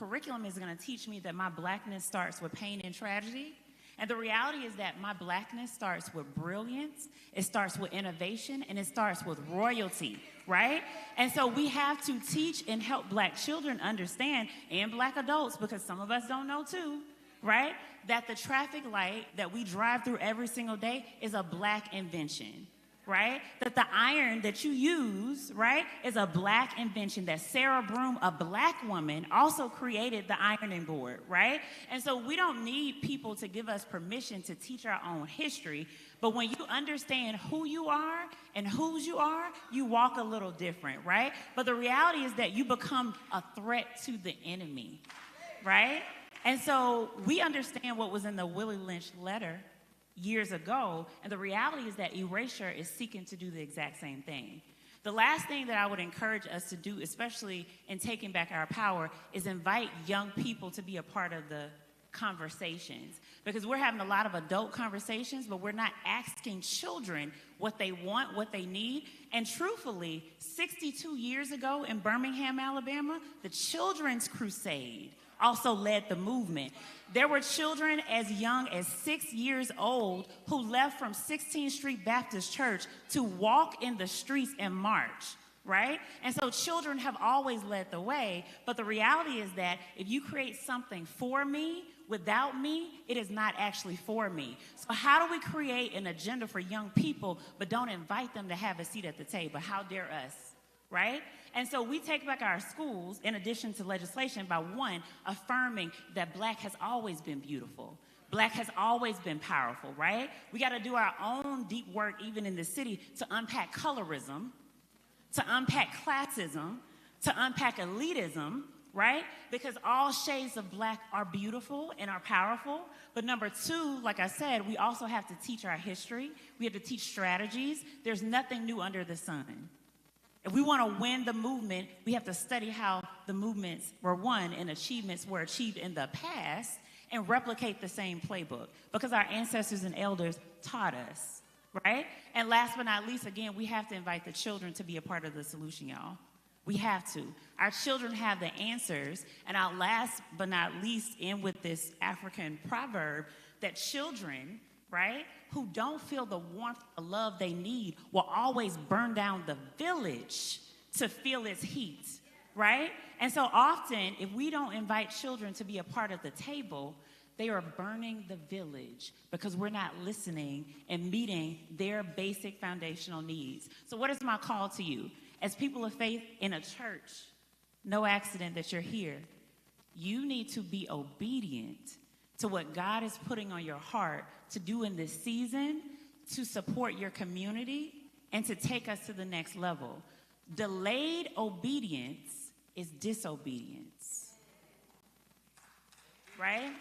is going to teach me that my blackness starts with pain and tragedy. And the reality is that my blackness starts with brilliance, it starts with innovation, and it starts with royalty, right? And so we have to teach and help black children understand, and black adults, because some of us don't know too, right? That the traffic light that we drive through every single day is a black invention, right? That the iron that you use, right, is a black invention, that Sarah Broom, a black woman, also created the ironing board, right? And so we don't need people to give us permission to teach our own history, but when you understand who you are and whose you are, you walk a little different, right? But the reality is that you become a threat to the enemy, right? And so we understand what was in the Willie Lynch letter years ago, and the reality is that erasure is seeking to do the exact same thing. The last thing that I would encourage us to do, especially in taking back our power, is invite young people to be a part of the conversations. Because we're having a lot of adult conversations, but we're not asking children what they want, what they need. And truthfully, 62 years ago in Birmingham, Alabama, the Children's Crusade also led the movement. There were children as young as 6 years old who left from 16th Street Baptist Church to walk in the streets and march, right? And so children have always led the way, but the reality is that if you create something for me, without me, it is not actually for me. So how do we create an agenda for young people but don't invite them to have a seat at the table? How dare us, right? And so we take back our schools, in addition to legislation, by one, affirming that black has always been beautiful. Black has always been powerful, right? We got to do our own deep work, even in the city, to unpack colorism, to unpack classism, to unpack elitism, right? Because all shades of black are beautiful and are powerful. But number two, like I said, we also have to teach our history. We have to teach strategies. There's nothing new under the sun. If we want to win the movement, we have to study how the movements were won and achievements were achieved in the past and replicate the same playbook, because our ancestors and elders taught us, right? And last but not least, again, we have to invite the children to be a part of the solution, y'all. We have to. Our children have the answers, and I'll last but not least end with this African proverb that children, right, who don't feel the warmth or love they need will always burn down the village to feel its heat, right? And so often, if we don't invite children to be a part of the table, they are burning the village because we're not listening and meeting their basic foundational needs. So what is my call to you? As people of faith in a church, no accident that you're here, you need to be obedient to what God is putting on your heart to do in this season to support your community and to take us to the next level. Delayed obedience is disobedience, right?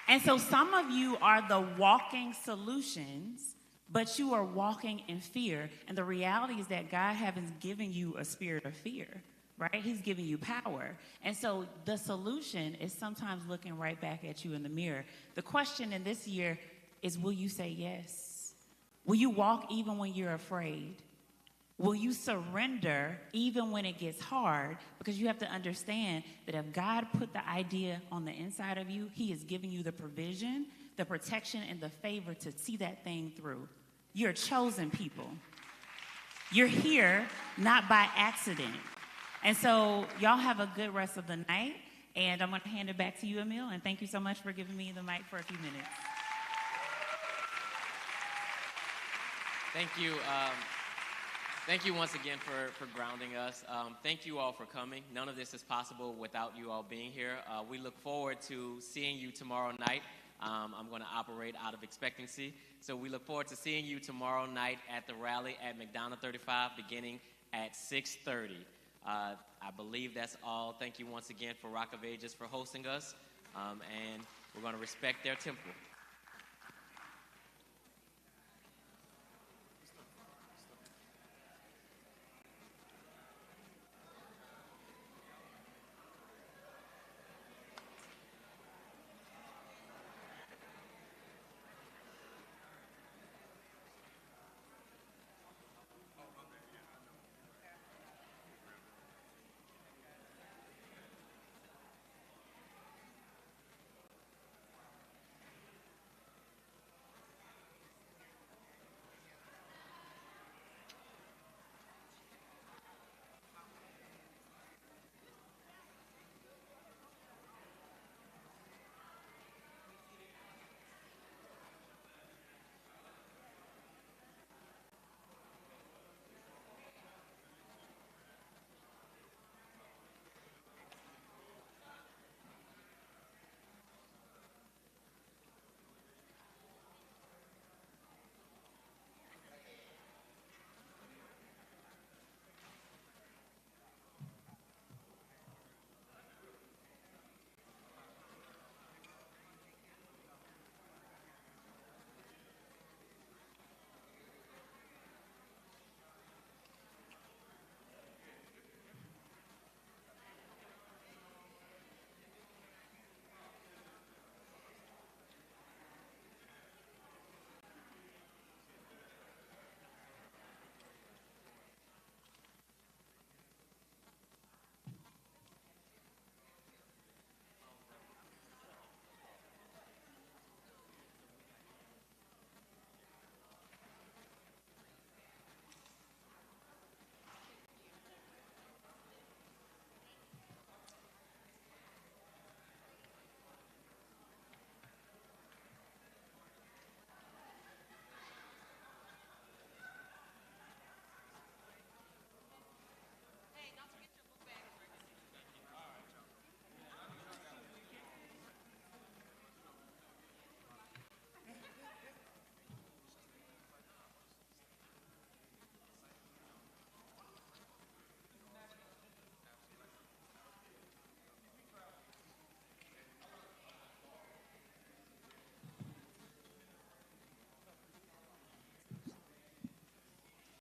And so some of you are the walking solutions, but you are walking in fear. And the reality is that God hasn't given you a spirit of fear, right? He's giving you power. And so the solution is sometimes looking right back at you in the mirror. The question in this year is, will you say yes? Will you walk even when you're afraid? Will you surrender even when it gets hard? Because you have to understand that if God put the idea on the inside of you, He is giving you the provision, the protection, and the favor to see that thing through. You're chosen people. You're here not by accident. And so y'all have a good rest of the night, and I'm going to hand it back to you, Emil, and thank you so much for giving me the mic for a few minutes. Thank you. Thank you once again for grounding us. Thank you all for coming. None of this is possible without you all being here. We look forward to seeing you tomorrow night I'm going to operate out of expectancy. So we look forward to seeing you tomorrow night at the rally at McDonough 35 beginning at 6:30. I believe that's all. Thank you once again for Rock of Ages for hosting us, and we're going to respect their temple.